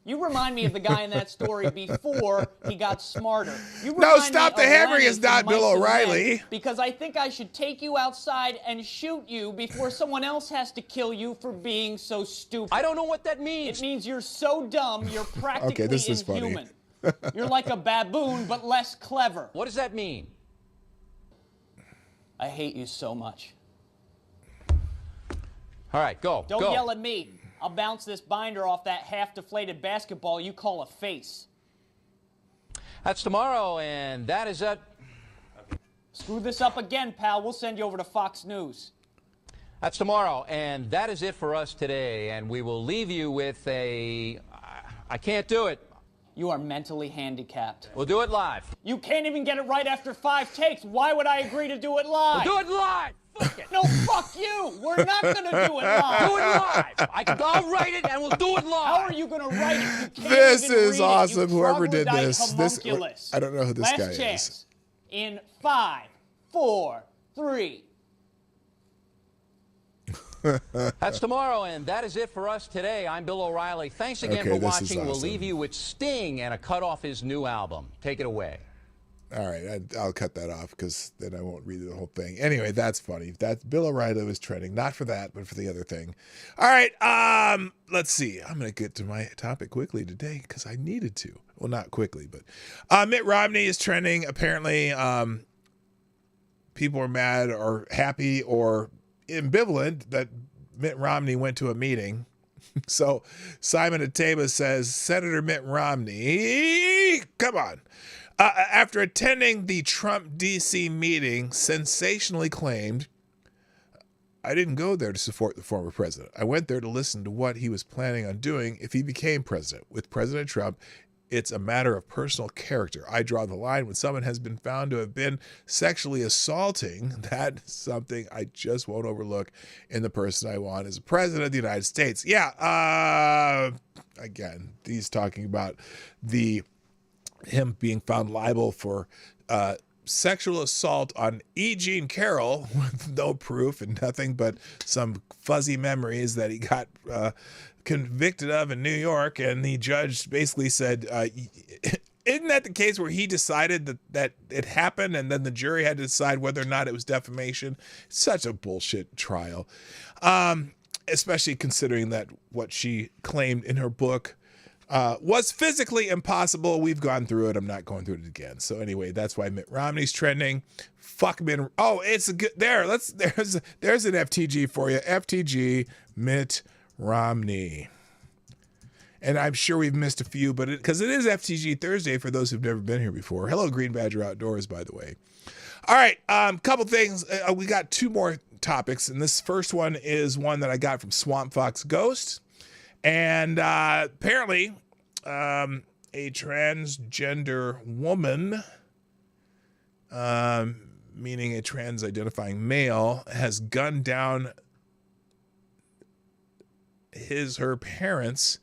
Speaker 5: You remind me of the guy in that story before he got smarter.
Speaker 2: No, stop the hammering. It's not Bill O'Reilly.
Speaker 5: Because I think I should take you outside and shoot you before someone else has to kill you for being so stupid.
Speaker 4: I don't know what that means.
Speaker 5: It means you're so dumb, you're practically
Speaker 2: this is
Speaker 5: inhuman. You're like a baboon, but less clever.
Speaker 4: What does that mean?
Speaker 5: I hate you so much.
Speaker 4: All right, go.
Speaker 5: Don't yell at me. I'll bounce this binder off that half-deflated basketball you call a face.
Speaker 4: That's tomorrow, and that is it.
Speaker 5: Screw this up again, pal. We'll send you over to Fox News.
Speaker 4: That's tomorrow, and that is it for us today. And we will leave you with I can't do it.
Speaker 5: You are mentally handicapped.
Speaker 4: We'll do it live.
Speaker 5: You can't even get it right after 5 takes. Why would I agree to do it live?
Speaker 4: We'll do it live. Fuck it.
Speaker 5: No, fuck you. We're not going to do it live.
Speaker 4: Do it live. I'll write it and we'll do it live.
Speaker 5: How are you going to write it? You can't
Speaker 2: This
Speaker 5: even
Speaker 2: is
Speaker 5: read
Speaker 2: awesome.
Speaker 5: It. You
Speaker 2: Whoever did
Speaker 5: troglodyte
Speaker 2: this.
Speaker 5: homunculus.
Speaker 2: I don't know who this guy
Speaker 5: Last chance.
Speaker 2: is.
Speaker 5: In 5, 4, 3.
Speaker 4: That's tomorrow, and that is it for us today. I'm Bill O'Reilly. Thanks again for watching.
Speaker 2: Awesome.
Speaker 4: We'll leave you with Sting and a cut off his new album. Take it away.
Speaker 2: All right, I'll cut that off because then I won't read the whole thing. Anyway, that's funny. That Bill O'Reilly was trending, not for that, but for the other thing. All right, let's see. I'm going to get to my topic quickly today because I needed to. Well, not quickly, but Mitt Romney is trending. Apparently, people are mad or happy or ambivalent that Mitt Romney went to a meeting. So Simon Ateba says, Senator Mitt Romney, come on. After attending the Trump D.C. meeting, sensationally claimed, I didn't go there to support the former president. I went there to listen to what he was planning on doing if he became president. With President Trump, it's a matter of personal character. I draw the line when someone has been found to have been sexually assaulting. That's something I just won't overlook in the person I want as a president of the United States. Yeah, again, he's talking about him being found liable for sexual assault on E. Jean Carroll with no proof and nothing but some fuzzy memories that he got convicted of in New York. And the judge basically said, isn't that the case where he decided that it happened and then the jury had to decide whether or not it was defamation? Such a bullshit trial, especially considering that what she claimed in her book was physically impossible. We've gone through it. I'm not going through it again. So anyway, that's why Mitt Romney's trending. Fuck Mitt. Oh, it's a good there's an FTG for you. FTG Mitt Romney. And I'm sure we've missed a few, but because it is FTG Thursday for those who've never been here before. Hello, Green Badger Outdoors, by the way. All right, couple things. We got two more topics, and this first one is one that I got from Swamp Fox Ghost. And apparently, a transgender woman, meaning a trans-identifying male, has gunned down her parents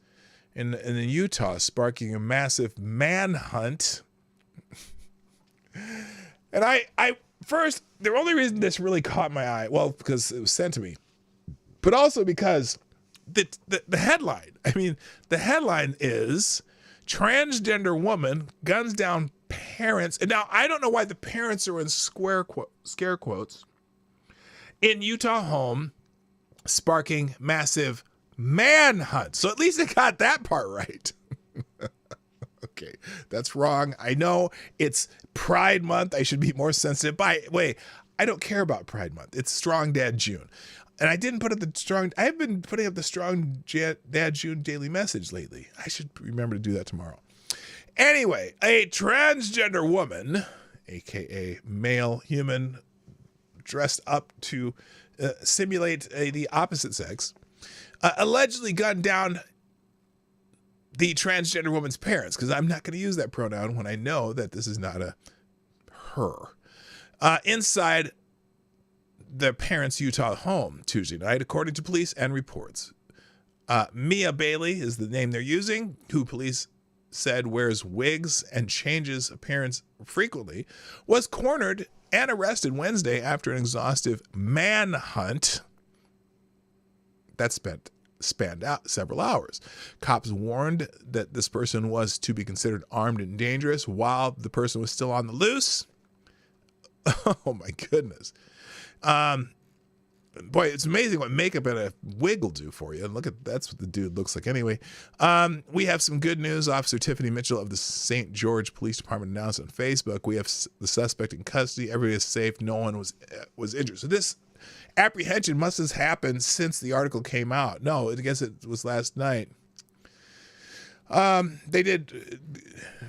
Speaker 2: in Utah, sparking a massive manhunt. And I first, the only reason this really caught my eye, well, because it was sent to me, but also because the headline, the headline is transgender woman guns down parents. And now I don't know why the parents are in scare quotes in Utah home, sparking massive manhunt. So at least it got that part right. Okay, that's wrong. I know it's Pride Month. I should be more sensitive. By the way, I don't care about Pride Month. It's Strong Dad June. And I didn't put up I've been putting up the Strong Dad June daily message lately. I should remember to do that tomorrow. Anyway, a transgender woman, aka male human, dressed up to simulate the opposite sex, allegedly gunned down the transgender woman's parents, because I'm not going to use that pronoun when I know that this is not a her. Inside the parents' Utah home Tuesday night, according to police and reports. Mia Bailey is the name they're using, who police said wears wigs and changes appearance frequently, was cornered and arrested Wednesday after an exhaustive manhunt that spanned out several hours. Cops warned that this person was to be considered armed and dangerous while the person was still on the loose. Oh my goodness. Boy, it's amazing what makeup and a wig will do for you. And that's what the dude looks like anyway. We have some good news. Officer Tiffany Mitchell of the St. George Police Department announced on Facebook, we have the suspect in custody. Everybody is safe. No one was injured. So this apprehension must have happened since the article came out. No, I guess it was last night. They did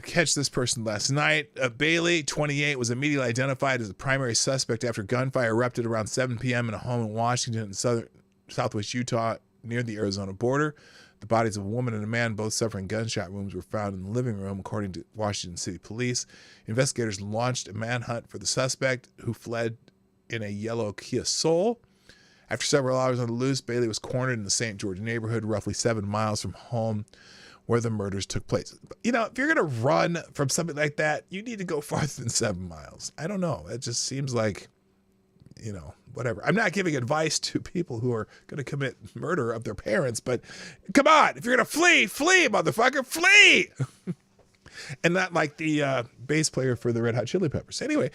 Speaker 2: catch this person last night. Bailey, 28, was immediately identified as the primary suspect after gunfire erupted around 7 p.m. in a home in Washington and southwest Utah near the Arizona border. The bodies of a woman and a man, both suffering gunshot wounds, were found in the living room, according to Washington City Police. Investigators launched a manhunt for the suspect, who fled in a yellow Kia Soul. After several hours on the loose, Bailey was cornered in the St. George neighborhood, roughly 7 miles from home where the murders took place. You know, if you're going to run from something like that, you need to go farther than 7 miles. I don't know. It just seems like, whatever. I'm not giving advice to people who are going to commit murder of their parents, but come on. If you're going to flee, motherfucker, flee. And not like the bass player for the Red Hot Chili Peppers. Anyway,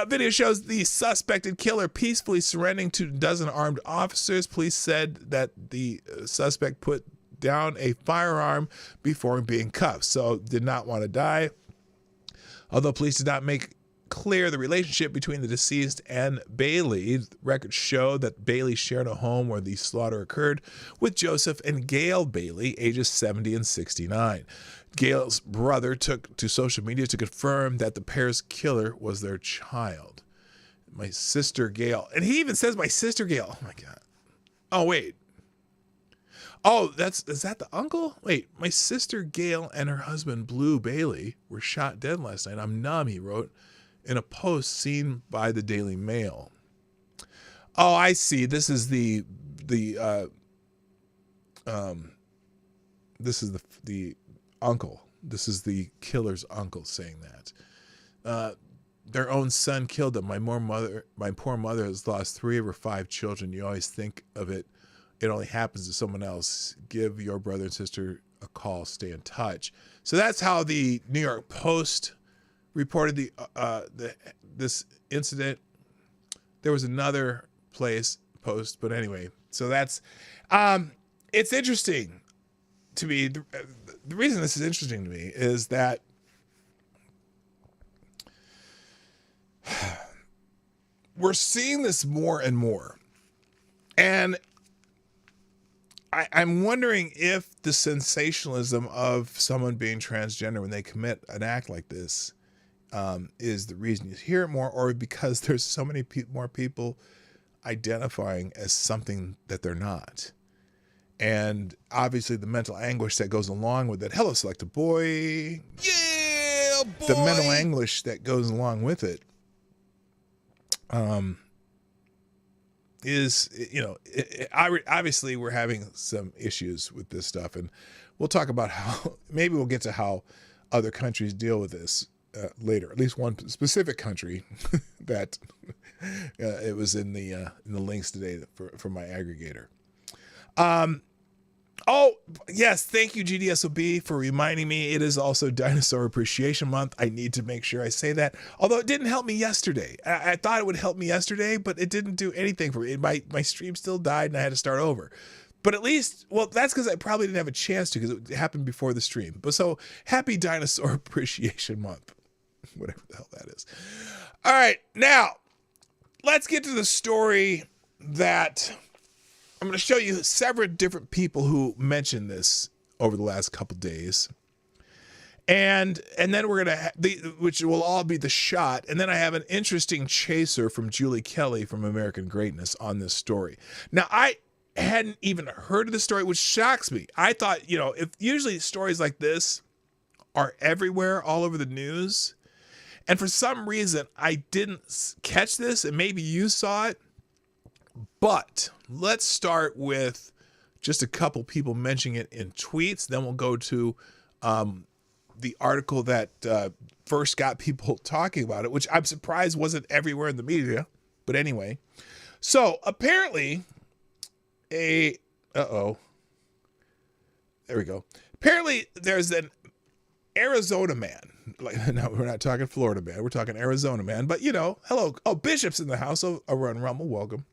Speaker 2: video shows the suspected killer peacefully surrendering to a dozen armed officers. Police said that the suspect put down a firearm before being cuffed, so did not want to die. Although police did not make clear the relationship between the deceased and Bailey, records show that Bailey shared a home where the slaughter occurred with Joseph and Gail Bailey, ages 70 and 69. Gail's brother took to social media to confirm that the pair's killer was their child. My sister Gail. And he even says my sister Gail. Oh my God. Oh, wait. Oh, is that the uncle? Wait, my sister Gail and her husband Blue Bailey were shot dead last night. I'm numb, he wrote in a post seen by the Daily Mail. Oh, I see. This is the uncle. This is the killer's uncle saying that. Their own son killed them. My poor mother has lost 3 of her 5 children. You always think of it. It only happens to someone else. Give your brother and sister a call. Stay in touch. So that's how the New York Post reported this incident. There was another post, but anyway. So that's it's interesting to me, the reason this is interesting to me is that we're seeing this more and more. And I'm wondering if the sensationalism of someone being transgender when they commit an act like this is the reason you hear it more, or because there's so many more people identifying as something that they're not. And obviously the mental anguish that goes along with it. Hello, Selected Boy. Yeah, boy. The mental anguish that goes along with it is, you know, obviously we're having some issues with this stuff, and we'll talk about how, maybe we'll get to how other countries deal with this later. At least one specific country that it was in the links today for my aggregator. Oh, yes. Thank you, GDSOB, for reminding me. It is also Dinosaur Appreciation Month. I need to make sure I say that. Although it didn't help me yesterday. I thought it would help me yesterday, but it didn't do anything for me. My stream still died and I had to start over. But at least, well, that's because I probably didn't have a chance to, because it happened before the stream. But so, happy Dinosaur Appreciation Month. Whatever the hell that is. All right. Now, let's get to the story that I'm going to show you several different people who mentioned this over the last couple days. And then we're going to, which will all be the shot. And then I have an interesting chaser from Julie Kelly from American Greatness on this story. Now, I hadn't even heard of the story, which shocks me. I thought, you know, if usually stories like this are everywhere, all over the news. And for some reason, I didn't catch this, and maybe you saw it. But let's start with just a couple people mentioning it in tweets. Then we'll go to the article that first got people talking about it, which I'm surprised wasn't everywhere in the media. But anyway, so apparently there we go. Apparently there's an Arizona man. Like, no, we're not talking Florida man. We're talking Arizona man. But, you know, hello. Oh, Bishop's in the house. So, Run Rumble, welcome.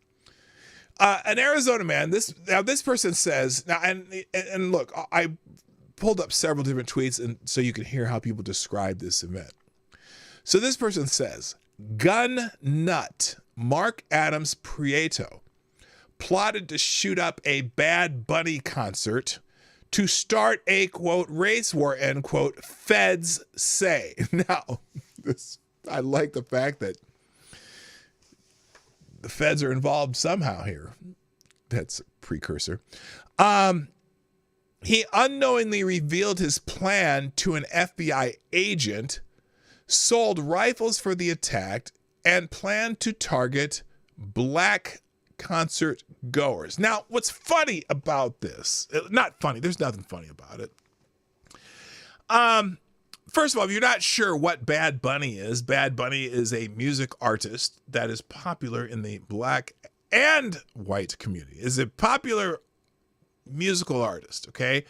Speaker 2: An Arizona man, this person says, now, and look, I pulled up several different tweets and so you can hear how people describe this event. So this person says, gun nut Mark Adams Prieto plotted to shoot up a Bad Bunny concert to start a, quote, race war, end quote, feds say. Now, I like the fact that the feds are involved somehow here. That's a precursor. He unknowingly revealed his plan to an FBI agent, sold rifles for the attack, and planned to target black concert goers. Now, what's funny about this? Not funny. There's nothing funny about it. First of all, if you're not sure what Bad Bunny is a music artist that is popular in the black and white community. Is a popular musical artist, okay?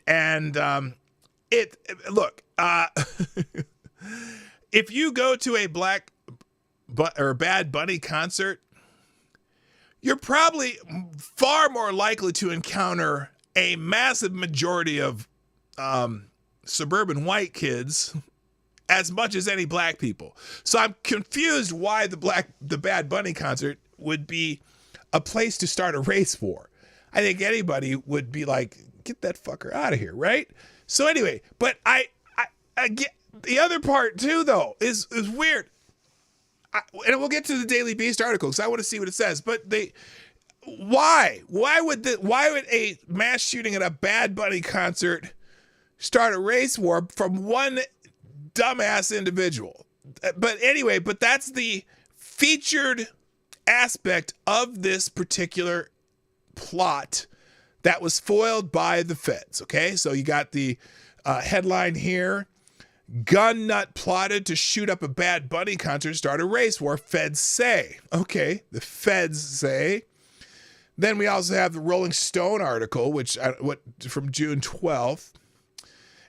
Speaker 2: And look, if you go to a Bad Bunny concert, you're probably far more likely to encounter a massive majority of suburban white kids as much as any black people. So I'm confused why the Bad Bunny concert would be a place to start a race war. I think anybody would be like, get that fucker out of here, right? So anyway, but I get the other part too, though, is weird. And we'll get to the Daily Beast article because I want to see what it says. But why would a mass shooting at a Bad Bunny concert start a race war from one dumbass individual? But anyway, that's the featured aspect of this particular plot that was foiled by the feds. Okay, so you got the headline here. Gun nut plotted to shoot up a Bad Bunny concert, start a race war, feds say. Okay, the feds say. Then we also have the Rolling Stone article, from June 12th.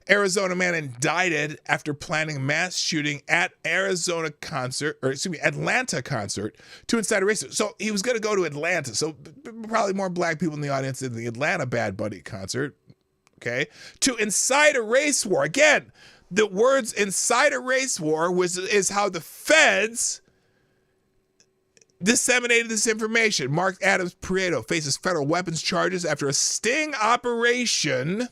Speaker 2: Arizona man indicted after planning mass shooting at Atlanta concert to incite a race. So he was going to go to Atlanta. So probably more black people in the audience than the Atlanta Bad Bunny concert. okay, to incite a race war. Again, the words incite a race war is how the feds disseminated this information. Mark Adams Prieto faces federal weapons charges after a sting operation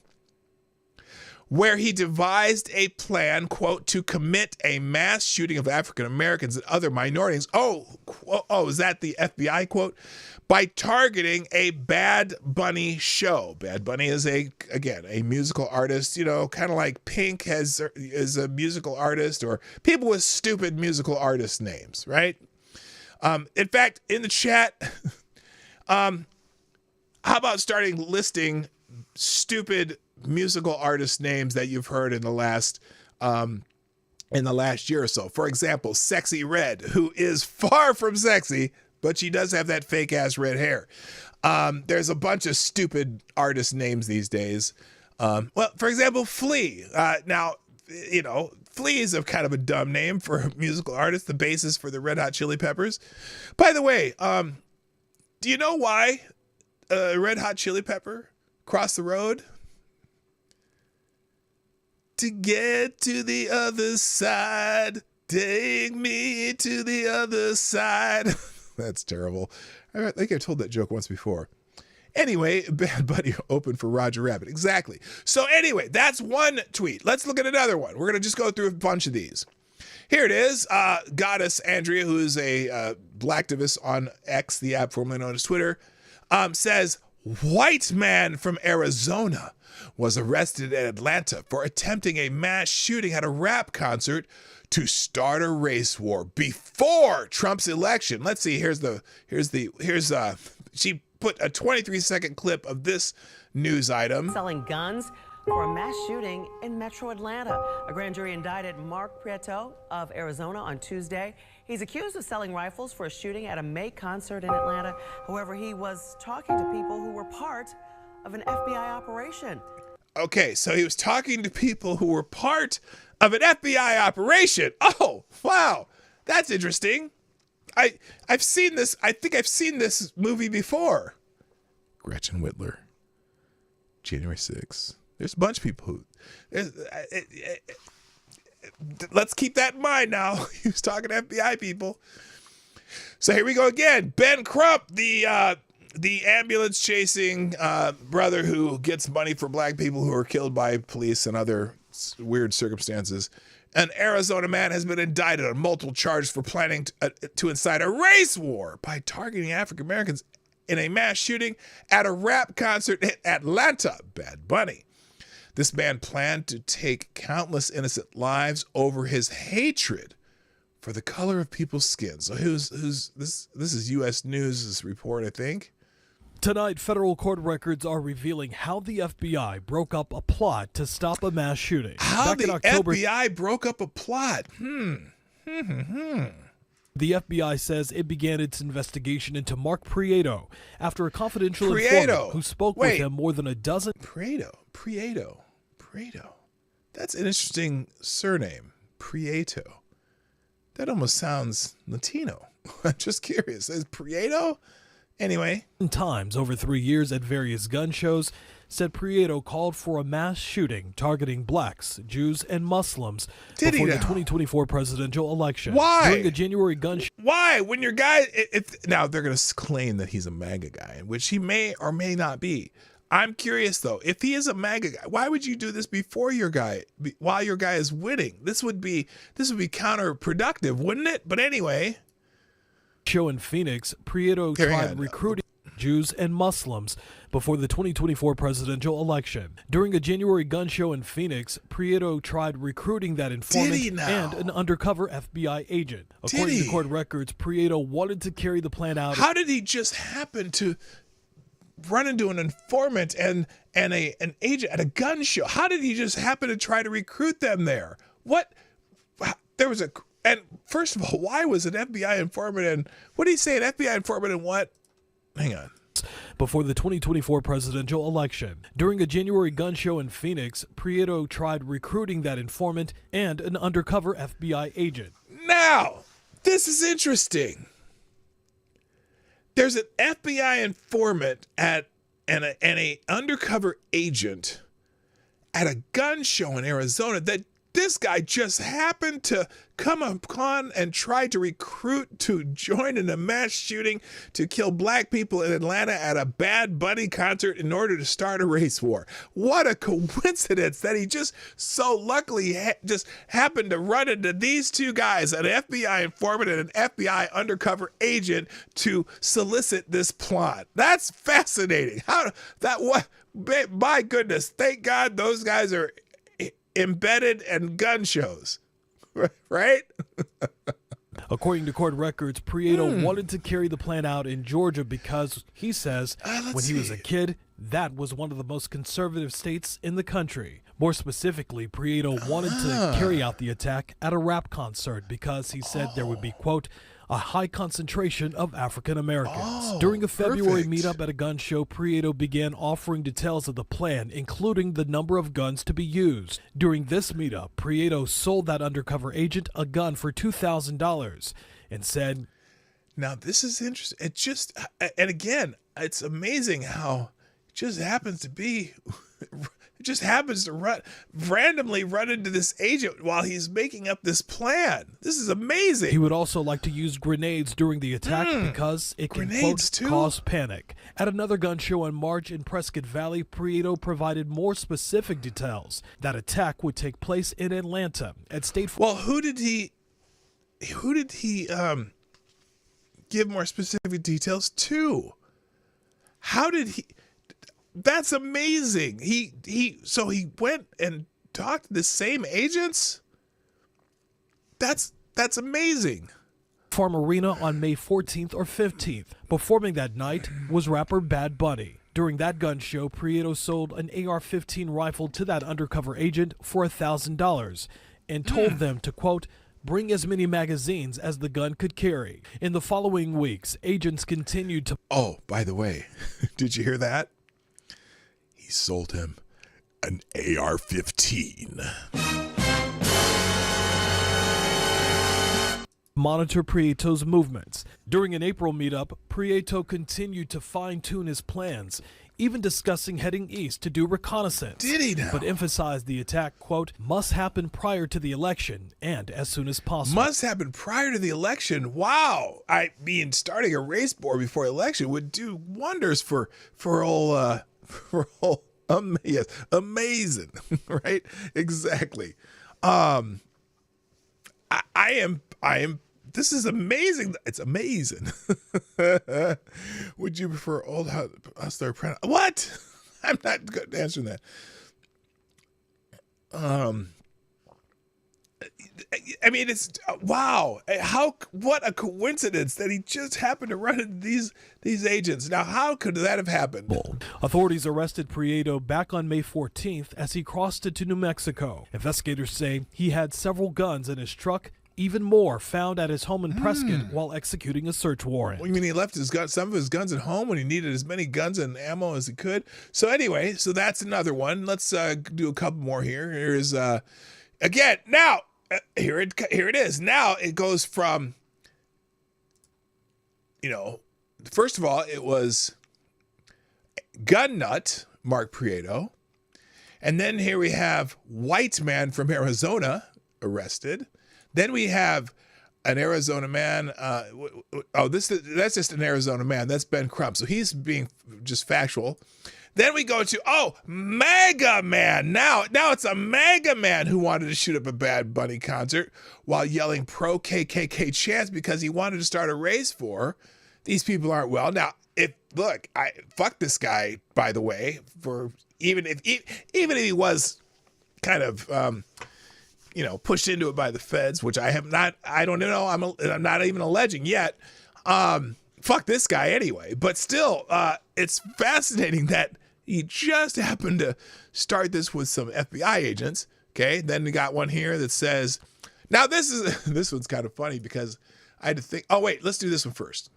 Speaker 2: where he devised a plan, quote, to commit a mass shooting of African Americans and other minorities. Oh, is that the FBI quote? By targeting a Bad Bunny show. Bad Bunny is a musical artist, kind of like Pink is a musical artist, or people with stupid musical artist names, right? In fact, in the chat, how about starting listing stupid musical artist names that you've heard in the last year or so? For example, Sexy Red, who is far from sexy, but she does have that fake ass red hair. There's a bunch of stupid artist names these days. Well, for example, Flea. Now, Flea is a kind of a dumb name for a musical artist, the bassist for the Red Hot Chili Peppers. By the way, do you know why Red Hot Chili Pepper crossed the road? To get to the other side, take me to the other side. That's terrible. I think I've told that joke once before. Anyway, Bad Bunny opened for Roger Rabbit. Exactly. So anyway, that's one tweet. Let's look at another one. We're going to just go through a bunch of these. Here it is. Goddess Andrea, who is a blacktivist on X, the app formerly known as Twitter, says, white man from Arizona was arrested in Atlanta for attempting a mass shooting at a rap concert to start a race war before Trump's election. Let's see. Here's she put a 23-second clip of this news item.
Speaker 6: Selling guns for a mass shooting in Metro Atlanta. A grand jury indicted Mark Prieto of Arizona on Tuesday. He's accused of selling rifles for a shooting at a May concert in Atlanta. However, he was talking to people who were part of an FBI operation.
Speaker 2: Okay, so he was talking to people who were part of an FBI operation. Oh, wow. That's interesting. I've seen this. I think I've seen this movie before. Gretchen Whitler. January 6th. There's a bunch of people who... let's keep that in mind now. He was talking to FBI people. So here we go again. Ben Crump, the ambulance chasing brother who gets money for black people who are killed by police and other weird circumstances. An Arizona man has been indicted on multiple charges for planning to incite a race war by targeting African Americans in a mass shooting at a rap concert in Atlanta. Bad Bunny. This man planned to take countless innocent lives over his hatred for the color of people's skin. So who's this? This is U.S. News' report, I think.
Speaker 7: Tonight, federal court records are revealing how the FBI broke up a plot to stop a mass shooting.
Speaker 2: How the FBI broke up a plot?
Speaker 7: The FBI says it began its investigation into Mark Prieto after a confidential informant who spoke with him more than a dozen...
Speaker 2: Prieto. That's an interesting surname. Prieto. That almost sounds Latino. I'm just curious. Is Prieto? Anyway.
Speaker 7: Times over 3 years at various gun shows, said Prieto called for a mass shooting targeting blacks, Jews, and Muslims before the 2024 presidential election.
Speaker 2: Why?
Speaker 7: During a January gun show.
Speaker 2: Why? When your guy... now, they're going to claim that he's a MAGA guy, which he may or may not be. I'm curious, though. If he is a MAGA guy, why would you do this before your guy, while your guy is winning? This would be counterproductive, wouldn't it? But anyway...
Speaker 7: show in Phoenix, Prieto tried recruiting Jews and Muslims before the 2024 presidential election. During a January gun show in Phoenix, Prieto tried recruiting that informant and an undercover FBI agent. According to court records, Prieto wanted to carry the plan out.
Speaker 2: How did he just happen to run into an informant and an agent at a gun show? How did he just happen to try to recruit them there? What? There was a... And first of all, why was an FBI informant and what did he say? An FBI informant and what? Hang on.
Speaker 7: Before the 2024 presidential election. During a January gun show in Phoenix, Prieto tried recruiting that informant and an undercover FBI agent.
Speaker 2: Now, this is interesting. There's an FBI informant and a undercover agent at a gun show in Arizona that this guy just happened to come upon and try to recruit to join in a mass shooting to kill black people in Atlanta at a Bad Bunny concert in order to start a race war. What a coincidence that he just so luckily just happened to run into these two guys, an FBI informant and an FBI undercover agent, to solicit this plot. That's fascinating. My goodness, thank God those guys are embedded in gun shows, right?
Speaker 7: According to court records, Prieto wanted to carry the plan out in Georgia because, he says, when he was a kid, that was one of the most conservative states in the country. More specifically, Prieto wanted to carry out the attack at a rap concert because he said there would be, quote, a high concentration of African Americans. During a February meetup at a gun show, Prieto began offering details of the plan, including the number of guns to be used. During this meetup, Prieto sold that undercover agent a gun for $2,000 and said,
Speaker 2: now this is interesting. It just, and again, it's amazing how it just happens to be... It just happens to randomly run into this agent while he's making up this plan. This is amazing.
Speaker 7: He would also like to use grenades during the attack because it can, quote, cause panic. At another gun show in March in Prescott Valley, Prieto provided more specific details. That attack would take place in Atlanta at State.
Speaker 2: Well, who did he give more specific details to? How did he? That's amazing. So he went and talked to the same agents? That's amazing.
Speaker 7: Farm Arena on May 14th or 15th. Performing that night was rapper Bad Bunny. During that gun show, Prieto sold an AR-15 rifle to that undercover agent for $1,000 and told them to, quote, bring as many magazines as the gun could carry. In the following weeks, agents continued to...
Speaker 2: Oh, by the way, did you hear that? He sold him an AR-15.
Speaker 7: Monitor Prieto's movements. During an April meetup, Prieto continued to fine-tune his plans, even discussing heading east to do reconnaissance.
Speaker 2: Did he now?
Speaker 7: But emphasized the attack, quote, must happen prior to the election and as soon as possible.
Speaker 2: Must happen prior to the election. Wow. I mean, starting a race war before election would do wonders for old... yes, amazing, right? Exactly. I am. This is amazing. It's amazing. Would you prefer old hustler? What? I'm not good at answering that. I mean, it's wow. What a coincidence that he just happened to run into these agents. Now, how could that have happened?
Speaker 7: Authorities arrested Prieto back on May 14th as he crossed into New Mexico. Investigators say he had several guns in his truck, even more found at his home in Prescott while executing a search warrant.
Speaker 2: Well, you mean he left some of his guns at home when he needed as many guns and ammo as he could? So anyway, so that's another one. Let's do a couple more here. Here's again now. Here it is. Now it goes from, first of all, it was gun nut, Mark Prieto. And then here we have white man from Arizona arrested. Then we have an Arizona man. That's just an Arizona man. That's Ben Crump. So he's being just factual. Then we go to, MAGA man. Now it's a MAGA man who wanted to shoot up a Bad Bunny concert while yelling pro KKK chants because he wanted to start a race for. These people aren't well. Now, fuck this guy, by the way, for even if he was kind of, pushed into it by the feds, which I don't know. I'm not even alleging yet. Fuck this guy anyway. But still, it's fascinating that he just happened to start this with some FBI agents. Okay, then we got one here that says, now this one's kind of funny because I had to think. Oh wait, let's do this one first.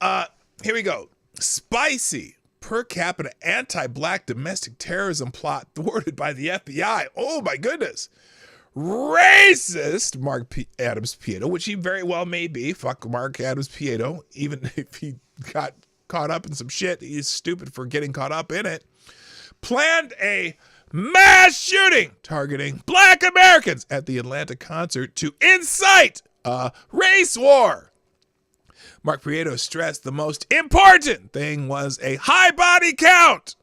Speaker 2: Here we go. Spicy per capita anti-black domestic terrorism plot thwarted by the FBI. Oh my goodness. Racist Mark Adams Prieto, which he very well may be. Fuck Mark Adams Prieto, even if he got caught up in some shit. He's stupid for getting caught up in it. Planned a mass shooting targeting black Americans at the Atlanta concert to incite a race war. Mark Prieto stressed the most important thing was a high body count.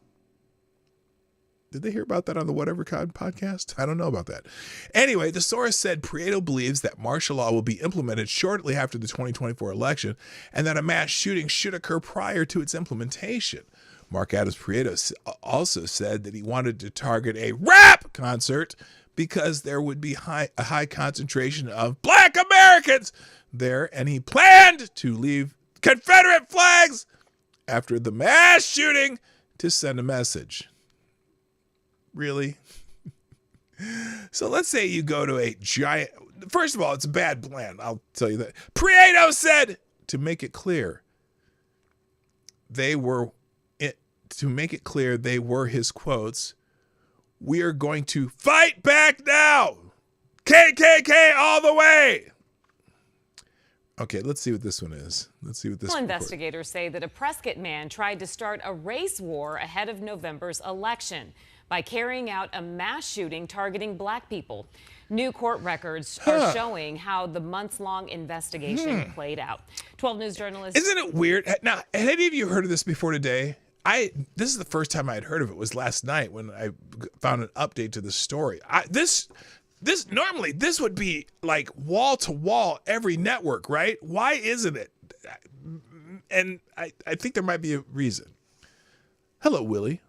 Speaker 2: Did they hear about that on the Whatever Con podcast? I don't know about that. Anyway, the source said Prieto believes that martial law will be implemented shortly after the 2024 election and that a mass shooting should occur prior to its implementation. Mark Adams Prieto also said that he wanted to target a rap concert because there would be a high concentration of black Americans there, and he planned to leave Confederate flags after the mass shooting to send a message. Really? So let's say you go to a giant... First of all, it's a bad plan. I'll tell you that. Prieto said, to make it clear, they were his quotes, "We are going to fight back now. KKK all the way." Okay, let's see what this one is. Let's see what this one is.
Speaker 8: Investigators say that a Prescott man tried to start a race war ahead of November's election by carrying out a mass shooting targeting black people. New court records are showing how the months-long investigation played out. 12 News journalist... Isn't
Speaker 2: it weird? Now, had any of you heard of this before today? This is the first time I had heard of it. Was last night when I found an update to the story. Normally this would be like wall to wall every network, right? Why isn't it? And I think there might be a reason. Hello, Willie.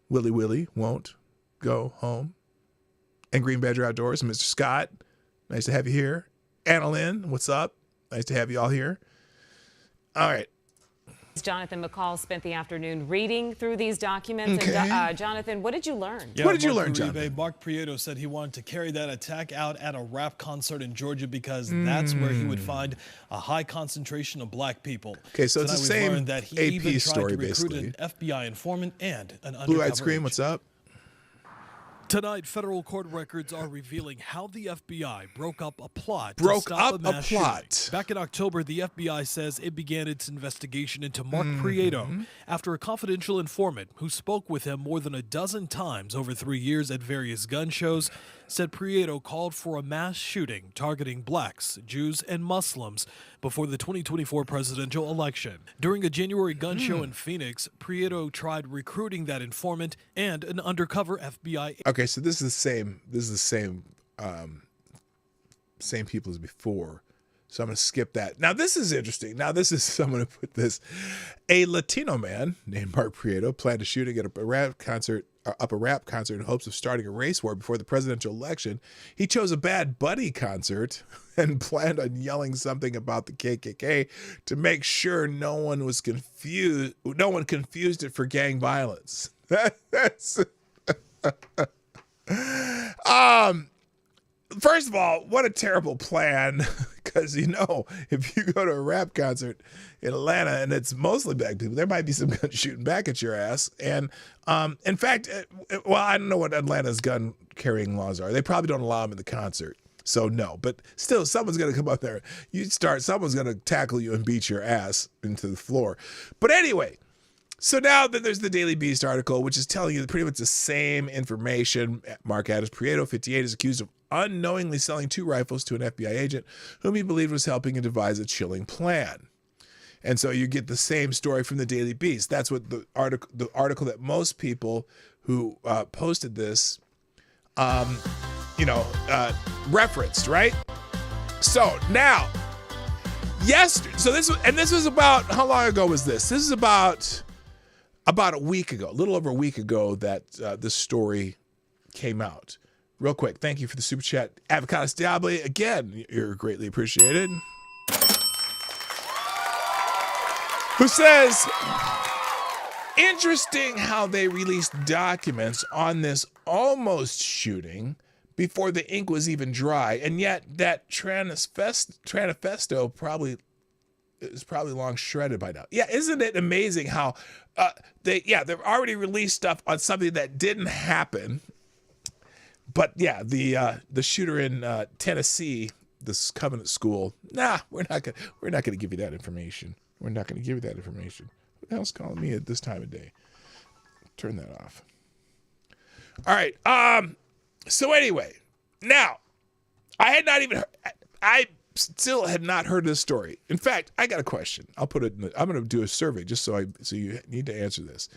Speaker 2: Willie won't go home. And Green Badger Outdoors and Mr. Scott. Nice to have you here. Anna Lynn, what's up? Nice to have you all here. All right.
Speaker 8: Jonathan McCall spent the afternoon reading through these documents.
Speaker 2: Okay.
Speaker 8: And, Jonathan, what did you learn?
Speaker 7: Yeah,
Speaker 2: what did you learn, Jonathan?
Speaker 7: Mark Prieto said he wanted to carry that attack out at a rap concert in Georgia because that's where he would find a high concentration of black people.
Speaker 2: Okay, so it's the same
Speaker 7: learned that he
Speaker 2: AP
Speaker 7: even tried
Speaker 2: story,
Speaker 7: to recruit
Speaker 2: basically.
Speaker 7: an FBI informant and an undercover
Speaker 2: Blue-eyed Scream, what's up?
Speaker 7: Tonight, federal court records are revealing how the FBI broke up a plot
Speaker 2: Broke
Speaker 7: to stop
Speaker 2: up
Speaker 7: a mass
Speaker 2: a plot.
Speaker 7: shooting. Back in October, the FBI says it began its investigation into Mark Prieto after a confidential informant who spoke with him more than a dozen times over 3 years at various gun shows said Prieto called for a mass shooting targeting blacks, Jews, and Muslims before the 2024 presidential election. During a January gun show in Phoenix, Prieto tried recruiting that informant and an undercover FBI.
Speaker 2: Okay, so this is the same. This is the same people as before. So I'm going to skip that. Now this is interesting. Now this is someone who put this. A Latino man named Mark Prieto planned a shooting at a rap concert in hopes of starting a race war before the presidential election. He chose a Bad Bunny concert and planned on yelling something about the KKK to make sure no one confused it for gang violence. That's First of all, what a terrible plan, because, if you go to a rap concert in Atlanta and it's mostly black people, there might be some guns shooting back at your ass. And in fact, I don't know what Atlanta's gun carrying laws are. They probably don't allow them in the concert. So no, but still, someone's going to come up there. Someone's going to tackle you and beat your ass into the floor. But anyway, so now then there's the Daily Beast article, which is telling you pretty much the same information. Mark Adams Prieto, 58, is accused of unknowingly selling 2 rifles to an FBI agent whom he believed was helping him devise a chilling plan. And so you get the same story from the Daily Beast. That's what the article that most people who posted this, referenced, right? So now, yesterday, this was about, how long ago was this? This is about a week ago, a little over a week ago that this story came out. Real quick, thank you for the super chat. Avocados Diable, again, you're greatly appreciated. Who says, interesting how they released documents on this almost shooting before the ink was even dry, and yet that Tranifesto is probably long shredded by now. Yeah, isn't it amazing how they've already released stuff on something that didn't happen. But yeah, the shooter in Tennessee, this Covenant School. We're not gonna give you that information. We're not gonna give you that information. Who the hell's calling me at this time of day? Turn that off. All right. So anyway, now I still had not heard this story. In fact, I got a question. I'll put it I'm going to do a survey just so you need to answer this.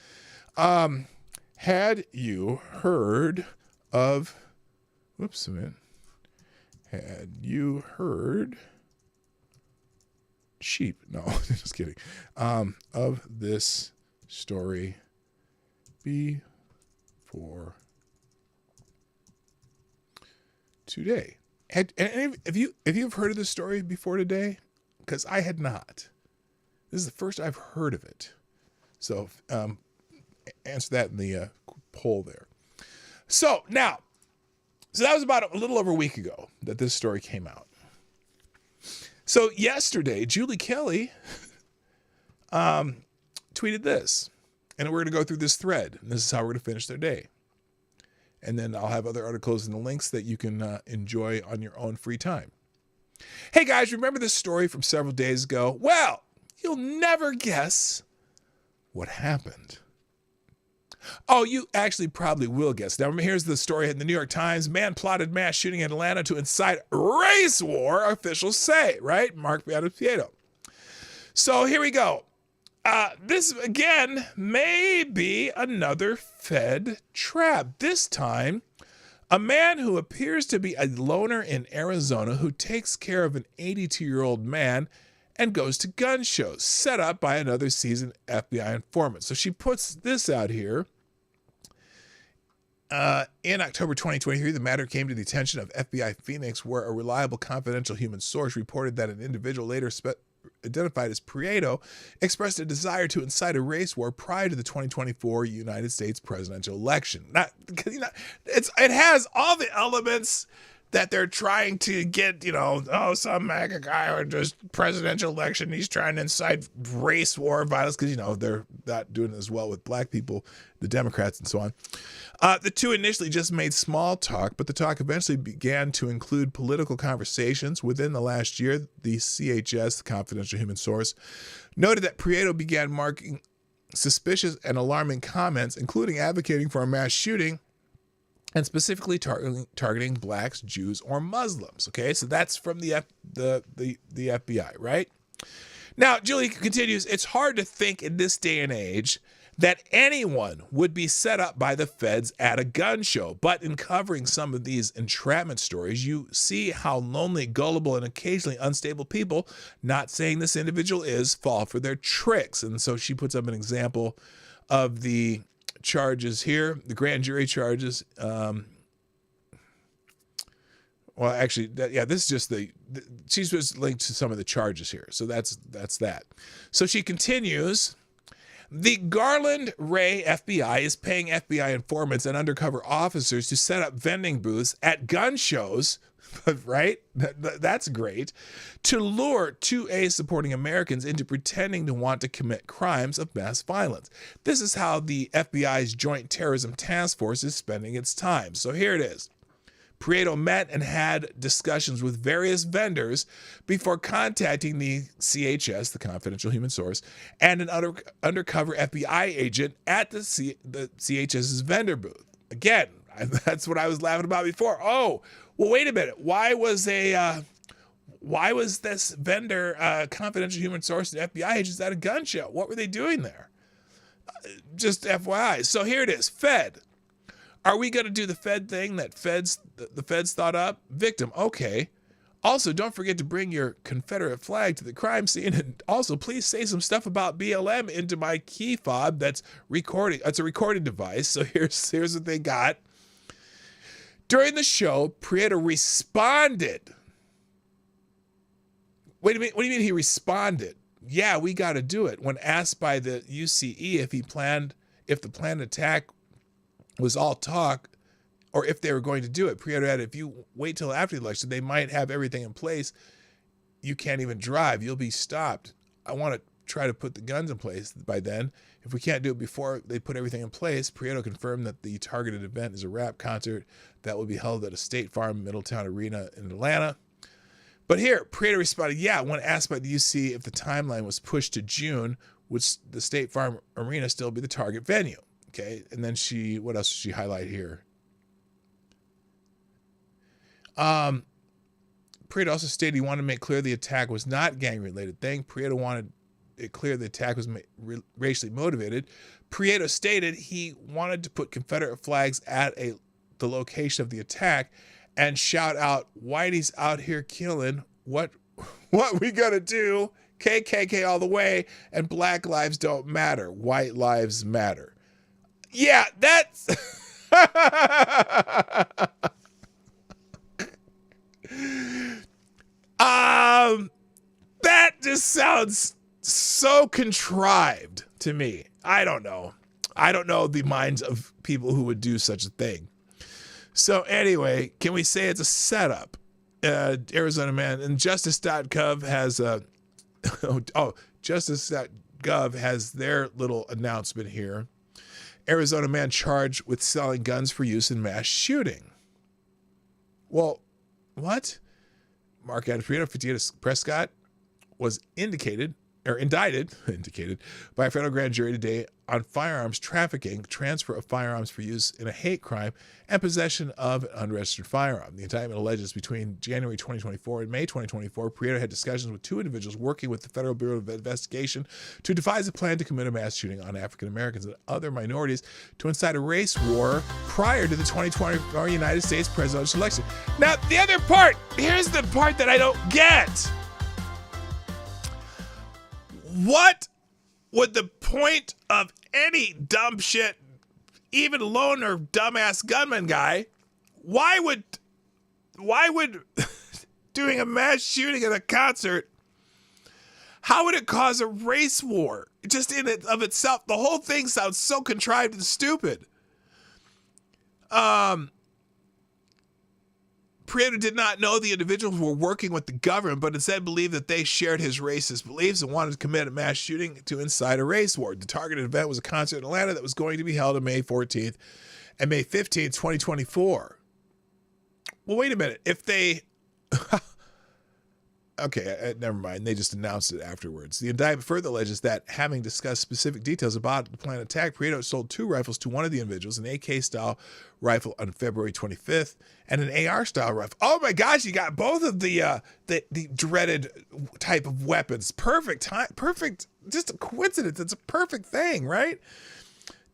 Speaker 2: Had you heard of, whoops a minute. Had you heard sheep? No, just kidding. Of this story before today? Have you've heard of this story before today? Because I had not. This is the first I've heard of it. So answer that in the poll there. So now, that was about a little over a week ago that this story came out. So yesterday, Julie Kelly tweeted this, and we're going to go through this thread, and this is how we're going to finish their day. And then I'll have other articles and the links that you can enjoy on your own free time. Hey guys, remember this story from several days ago? Well, you'll never guess what happened. Oh, you actually probably will guess. Now, here's the story in the New York Times. Man plotted mass shooting in Atlanta to incite race war, officials say, right? Mark Prieto. So here we go. This, again, may be another Fed trap. This time, a man who appears to be a loner in Arizona who takes care of an 82-year-old man and goes to gun shows, set up by another seasoned FBI informant. So she puts this out here. In October 2023, the matter came to the attention of FBI Phoenix, where a reliable confidential human source reported that an individual later identified as Prieto expressed a desire to incite a race war prior to the 2024 United States presidential election. It has all the elements that they're trying to get, some MAGA guy or just presidential election. He's trying to incite race war violence because, they're not doing as well with black people, the Democrats and so on. The two initially just made small talk, but the talk eventually began to include political conversations. Within the last year, the CHS, the confidential human source, noted that Prieto began marking suspicious and alarming comments, including advocating for a mass shooting and specifically targeting blacks, Jews, or Muslims. Okay, so that's from the FBI, right? Now, Julie continues, it's hard to think in this day and age that anyone would be set up by the feds at a gun show. But in covering some of these entrapment stories, you see how lonely, gullible, and occasionally unstable people, not saying this individual is, fall for their tricks. And so she puts up an example of the charges here, the grand jury charges. This is just she's just linked to some of the charges here. So that's that. So she continues, the Garland Ray FBI is paying FBI informants and undercover officers to set up vending booths at gun shows, right? That's great. To lure 2A supporting Americans into pretending to want to commit crimes of mass violence. This is how the FBI's Joint Terrorism Task Force is spending its time. So here it is. Prieto met and had discussions with various vendors before contacting the CHS, the confidential human source, and an undercover FBI agent at the CHS's vendor booth. Again, that's what I was laughing about before. Oh, well, wait a minute. Why was this vendor, confidential human source, and FBI agents at a gun show? What were they doing there? Just FYI. So here it is. Fed. Are we going to do the Fed thing that the feds thought up? Victim. Okay. Also, don't forget to bring your Confederate flag to the crime scene. And also, please say some stuff about BLM into my key fob that's recording. It's a recording device. So here's what they got. During the show, Prieto responded. Wait a minute. What do you mean he responded? Yeah, we got to do it. When asked by the UCE if the planned attack was all talk, or if they were going to do it, Prieto added, if you wait till after the election, they might have everything in place. You can't even drive. You'll be stopped. I want to try to put the guns in place by then. If we can't do it before they put everything in place, Prieto confirmed that the targeted event is a rap concert that will be held at a State Farm Middletown Arena in Atlanta. But here, Prieto responded, yeah, when asked by the UC if the timeline was pushed to June, would the State Farm Arena still be the target venue? Okay, and then what else did she highlight here? Prieto also stated he wanted to make clear the attack was not gang-related thing. Prieto wanted it clear the attack was racially motivated. Prieto stated he wanted to put Confederate flags at the location of the attack and shout out, "Whitey's out here killing. What we gonna do? KKK all the way, and black lives don't matter. White lives matter." Yeah, that's... That just sounds so contrived to me. I don't know. I don't know the minds of people who would do such a thing. So anyway, can we say it's a setup? Arizona man, and justice.gov has justice.gov has their little announcement here. Arizona man charged with selling guns for use in mass shooting. Well, what? Mark Prieto, 58 Prescott, was indicted by a federal grand jury today on firearms trafficking, transfer of firearms for use in a hate crime, and possession of an unregistered firearm. The indictment alleges between January 2024 and May 2024, Prieto had discussions with two individuals working with the Federal Bureau of Investigation to devise a plan to commit a mass shooting on African Americans and other minorities to incite a race war prior to the 2024 United States presidential election. Now, the other part, here's the part that I don't get. What would the point of any dumb shit, even loner dumbass gunman guy, why would doing a mass shooting at a concert, how would it cause a race war? Just in it of itself, the whole thing sounds so contrived and stupid. Prieto did not know the individuals were working with the government, but instead believed that they shared his racist beliefs and wanted to commit a mass shooting to incite a race war. The targeted event was a concert in Atlanta that was going to be held on May 14th and May 15th, 2024. Well, wait a minute. If they... Okay, never mind. They just announced it afterwards. The indictment further alleges that, having discussed specific details about the planned attack, Prieto sold two rifles to one of the individuals, an AK-style rifle on February 25th and an AR-style rifle. Oh my gosh, you got both of the dreaded type of weapons. Perfect time, perfect, just a coincidence. It's a perfect thing, right?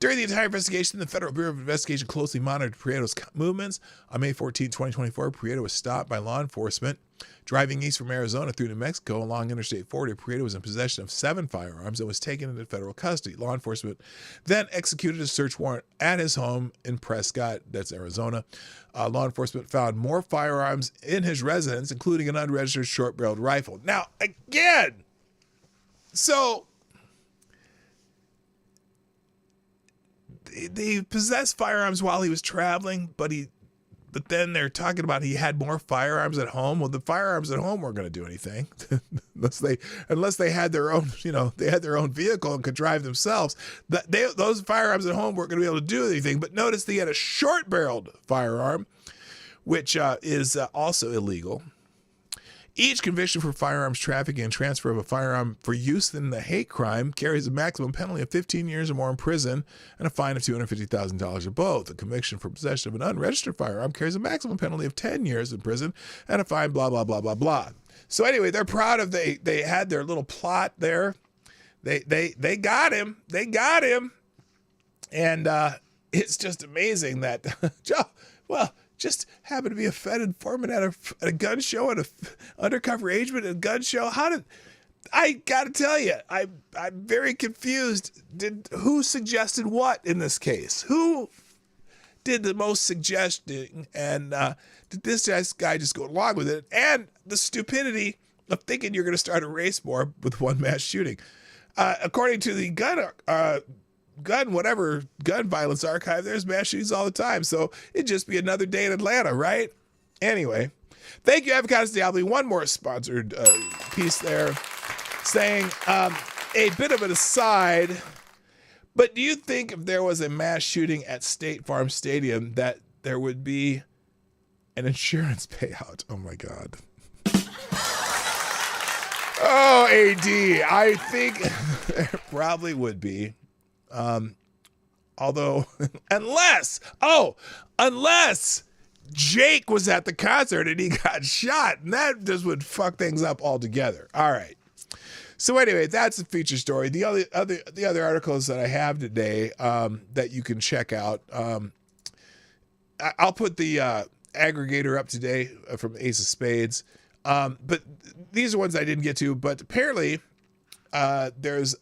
Speaker 2: During the entire investigation, the Federal Bureau of Investigation closely monitored Prieto's movements. On May 14, 2024, Prieto was stopped by law enforcement driving east from Arizona through New Mexico along Interstate 40. Prieto was in possession of 7 firearms and was taken into federal custody. Law enforcement then executed a search warrant at his home in Prescott, that's Arizona. Law enforcement found more firearms in his residence, including an unregistered short-barreled rifle. Now, again, so... They possessed firearms while he was traveling, but then they're talking about he had more firearms at home. Well, the firearms at home weren't going to do anything unless they had their own, they had their own vehicle and could drive themselves. Those firearms at home weren't going to be able to do anything. But notice they had a short-barreled firearm, which is also illegal. Each conviction for firearms trafficking and transfer of a firearm for use in the hate crime carries a maximum penalty of 15 years or more in prison and a fine of $250,000 or both. A conviction for possession of an unregistered firearm carries a maximum penalty of 10 years in prison and a fine, blah, blah, blah, blah, blah. So anyway, they're proud of they had their little plot there. They got him. They got him. And it's just amazing that, just happened to be a Fed informant at a gun show, at a undercover agent at a gun show. I gotta tell you, I'm very confused. Who suggested what in this case? Who did the most suggesting? And did this guy just go along with it? And the stupidity of thinking you're going to start a race war with one mass shooting. According to the gun violence archive, there's mass shootings all the time. So it'd just be another day in Atlanta, right? Anyway, thank you, Avocados Diablo. One more sponsored piece there saying a bit of an aside, but do you think if there was a mass shooting at State Farm Stadium that there would be an insurance payout? Oh my God. Oh, AD, I think there probably would be. Although, unless Jake was at the concert and he got shot, and that just would fuck things up altogether. All right. So anyway, that's the feature story. The other articles that I have today that you can check out. I'll put the aggregator up today from Ace of Spades. But these are ones I didn't get to. But apparently, there's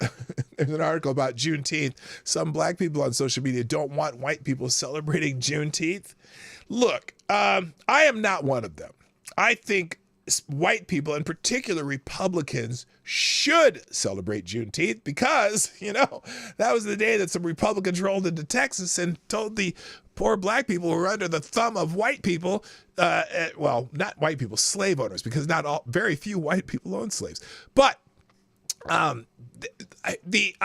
Speaker 2: an article about Juneteenth. Some black people on social media don't want white people celebrating Juneteenth. Look, I am not one of them. I think white people, in particular Republicans, should celebrate Juneteenth because, that was the day that some Republicans rolled into Texas and told the poor black people who were under the thumb of white people, well, not white people, slave owners, because very few white people own slaves. But the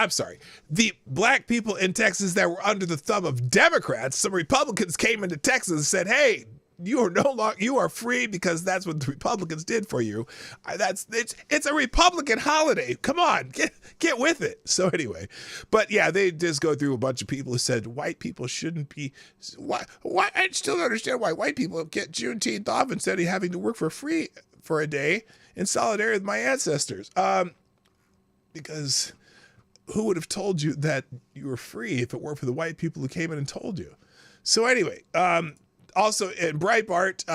Speaker 2: black people in Texas that were under the thumb of Democrats, some Republicans came into Texas and said, hey, you are free because that's what the Republicans did for you. It's a Republican holiday. Come on, get with it. So anyway, but yeah, they just go through a bunch of people who said white people shouldn't be. Why? I still don't understand why white people get Juneteenth off instead of having to work for free for a day in solidarity with my ancestors. Because who would have told you that you were free if it weren't for the white people who came in and told you? So anyway, also in Breitbart,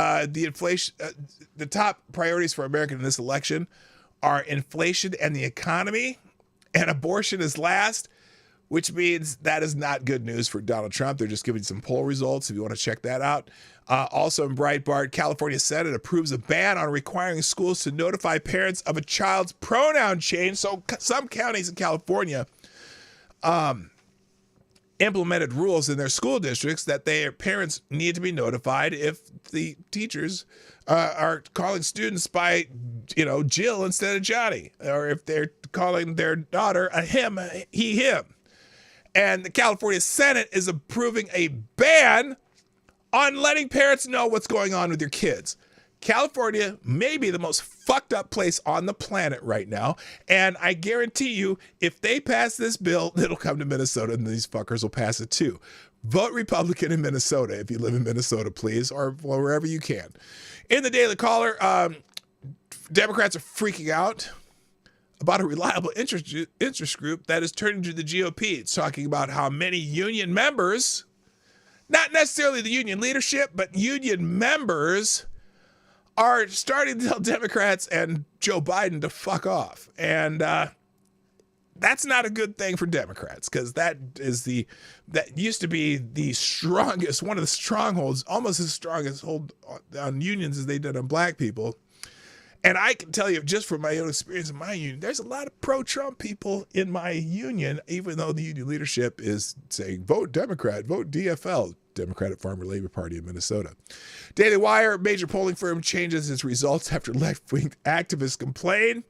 Speaker 2: the top priorities for America in this election are inflation and the economy, and abortion is last, which means that is not good news for Donald Trump. They're just giving some poll results if you want to check that out. Also in Breitbart, California Senate approves a ban on requiring schools to notify parents of a child's pronoun change. So some counties in California implemented rules in their school districts that their parents need to be notified if the teachers are calling students by, Jill instead of Johnny, or if they're calling their daughter a him, he, him. And the California Senate is approving a ban on letting parents know what's going on with your kids. California may be the most fucked up place on the planet right now. And I guarantee you, if they pass this bill, it'll come to Minnesota and these fuckers will pass it too. Vote Republican in Minnesota if you live in Minnesota, please, or wherever you can. In the Daily Caller, Democrats are freaking out about a reliable interest group that is turning to the GOP. It's talking about how many union members, not necessarily the union leadership, but union members are starting to tell Democrats and Joe Biden to fuck off. And that's not a good thing for Democrats, because that used to be the strongest, one of the strongholds, almost as strong as hold on unions as they did on black people. And I can tell you, just from my own experience in my union, there's a lot of pro-Trump people in my union, even though the union leadership is saying, vote Democrat, vote DFL, Democratic Farmer Labor Party in Minnesota. Daily Wire, major polling firm changes its results after left-wing activists complain.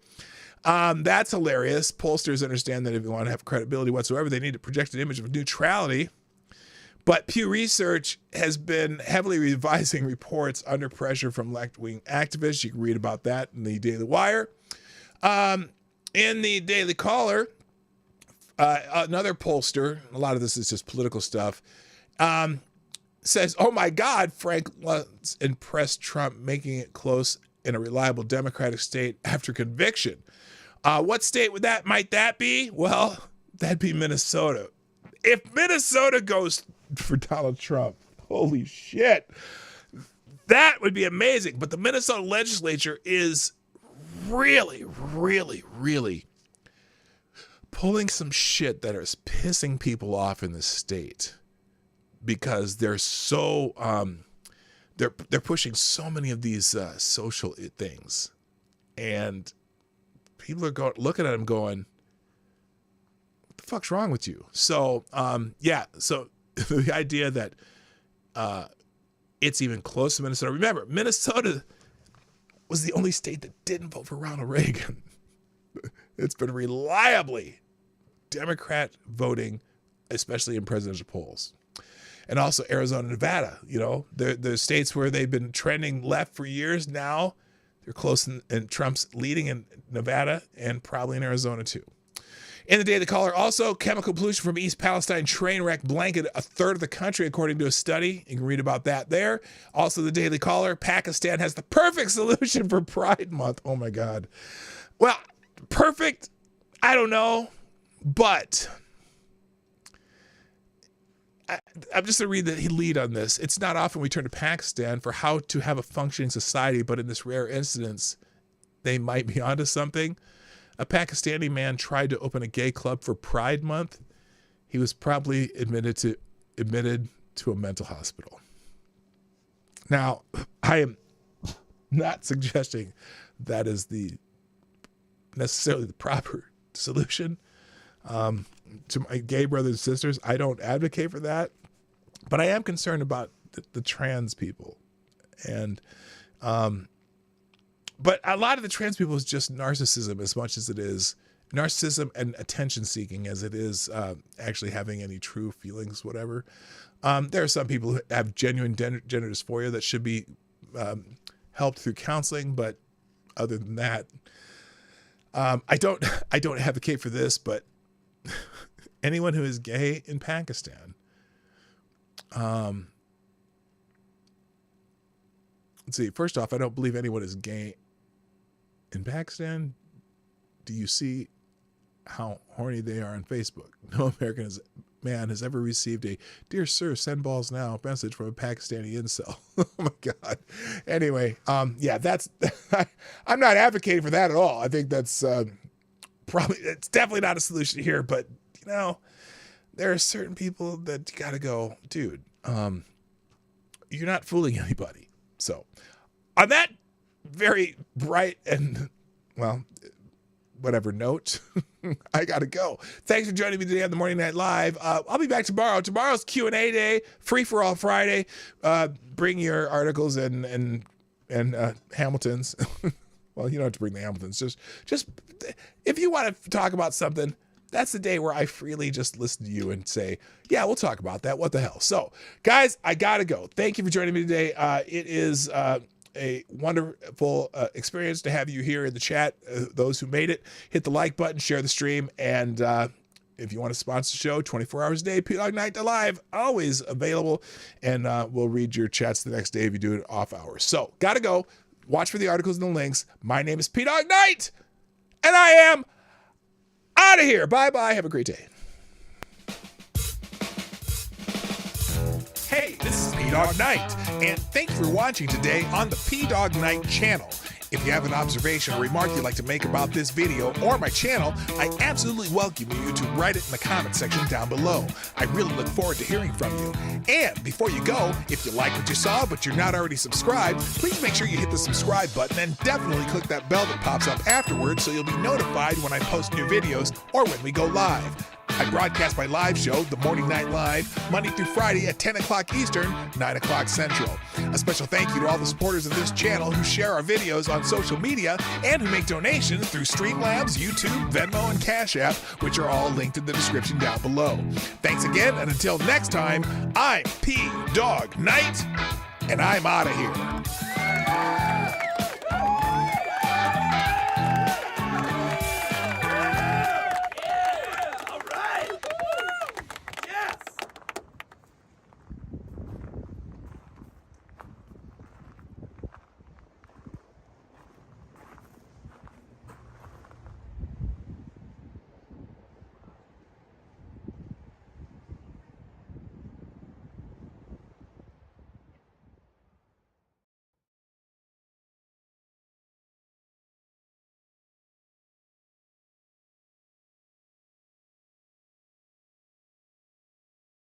Speaker 2: That's hilarious. Pollsters understand that if you want to have credibility whatsoever, they need to project an image of neutrality. But Pew Research has been heavily revising reports under pressure from left-wing activists. You can read about that in the Daily Wire. In the Daily Caller, another pollster, a lot of this is just political stuff, says, oh my God, Frank Luntz impressed Trump, making it close in a reliable Democratic state after conviction. What state might that be? Well, that'd be Minnesota. If Minnesota goes for Donald Trump, holy shit, that would be amazing. But the Minnesota legislature is really, really, really pulling some shit that is pissing people off in the state, because they're so they're pushing so many of these social things, and people are looking at them going, what the fuck's wrong with you? So so the idea that it's even close to Minnesota. Remember, Minnesota was the only state that didn't vote for Ronald Reagan. It's been reliably Democrat voting, especially in presidential polls. And also Arizona and Nevada, they're states where they've been trending left for years now. They're close, and Trump's leading in Nevada and probably in Arizona too. In the Daily Caller, also, chemical pollution from East Palestine train wreck blanketed a third of the country, according to a study. You can read about that there. Also, the Daily Caller, Pakistan has the perfect solution for Pride Month. Oh, my God. Well, perfect, I don't know, but I'm just going to read the lead on this. It's not often we turn to Pakistan for how to have a functioning society, but in this rare instance, they might be onto something. A Pakistani man tried to open a gay club for Pride Month. He was promptly admitted to a mental hospital. Now, I am not suggesting that is necessarily the proper solution to my gay brothers and sisters. I don't advocate for that, but I am concerned about the trans people. And but a lot of the trans people is just narcissism as much as it is narcissism and attention seeking as it is actually having any true feelings, whatever. There are some people who have genuine gender dysphoria that should be helped through counseling, but other than that, I don't advocate for this, but anyone who is gay in Pakistan, let's see, first off, I don't believe anyone is gay in Pakistan. Do you see how horny they are on Facebook? No American man has ever received a "Dear Sir, send balls now" message from a Pakistani incel. Oh my God. Anyway, yeah, that's I'm not advocating for that at all. I think that's it's definitely not a solution here, but you know, there are certain people that you gotta go, dude, you're not fooling anybody. So on that very bright and, well, whatever note, I gotta go. Thanks for joining me today on the Morning Night Live. I'll be back tomorrow. Tomorrow's Q&A day, free for all Friday. Bring your articles and Hamiltons. Well, you don't have to bring the Hamiltons. Just if you want to talk about something, that's the day where I freely just listen to you and say, yeah, we'll talk about that. What the hell? So, guys, I gotta go. Thank you for joining me today. It is a wonderful experience to have you here in the chat. Those who made it, hit the like button, share the stream, and if you want to sponsor the show 24 hours a day, P-Dog Night Live, always available, and we'll read your chats the next day if you do it off hours. So, gotta go. Watch for the articles and the links. My name is P-Dog Night, and I am out of here. Bye-bye. Have a great day. Hey, this is P-Dog Night, and thank you for watching today on the P-Dog Night channel. If you have an observation or remark you'd like to make about this video or my channel, I absolutely welcome you to write it in the comment section down below. I really look forward to hearing from you. And before you go, if you like what you saw but you're not already subscribed, please make sure you hit the subscribe button and definitely click that bell that pops up afterwards so you'll be notified when I post new videos or when we go live. I broadcast my live show, The Morning Night Live, Monday through Friday at 10 o'clock Eastern, 9 o'clock Central. A special thank you to all the supporters of this channel who share our videos on social media and who make donations through Streamlabs, YouTube, Venmo, and Cash App, which are all linked in the description down below. Thanks again, and until next time, I'm P-Dog Night, and I'm out of here.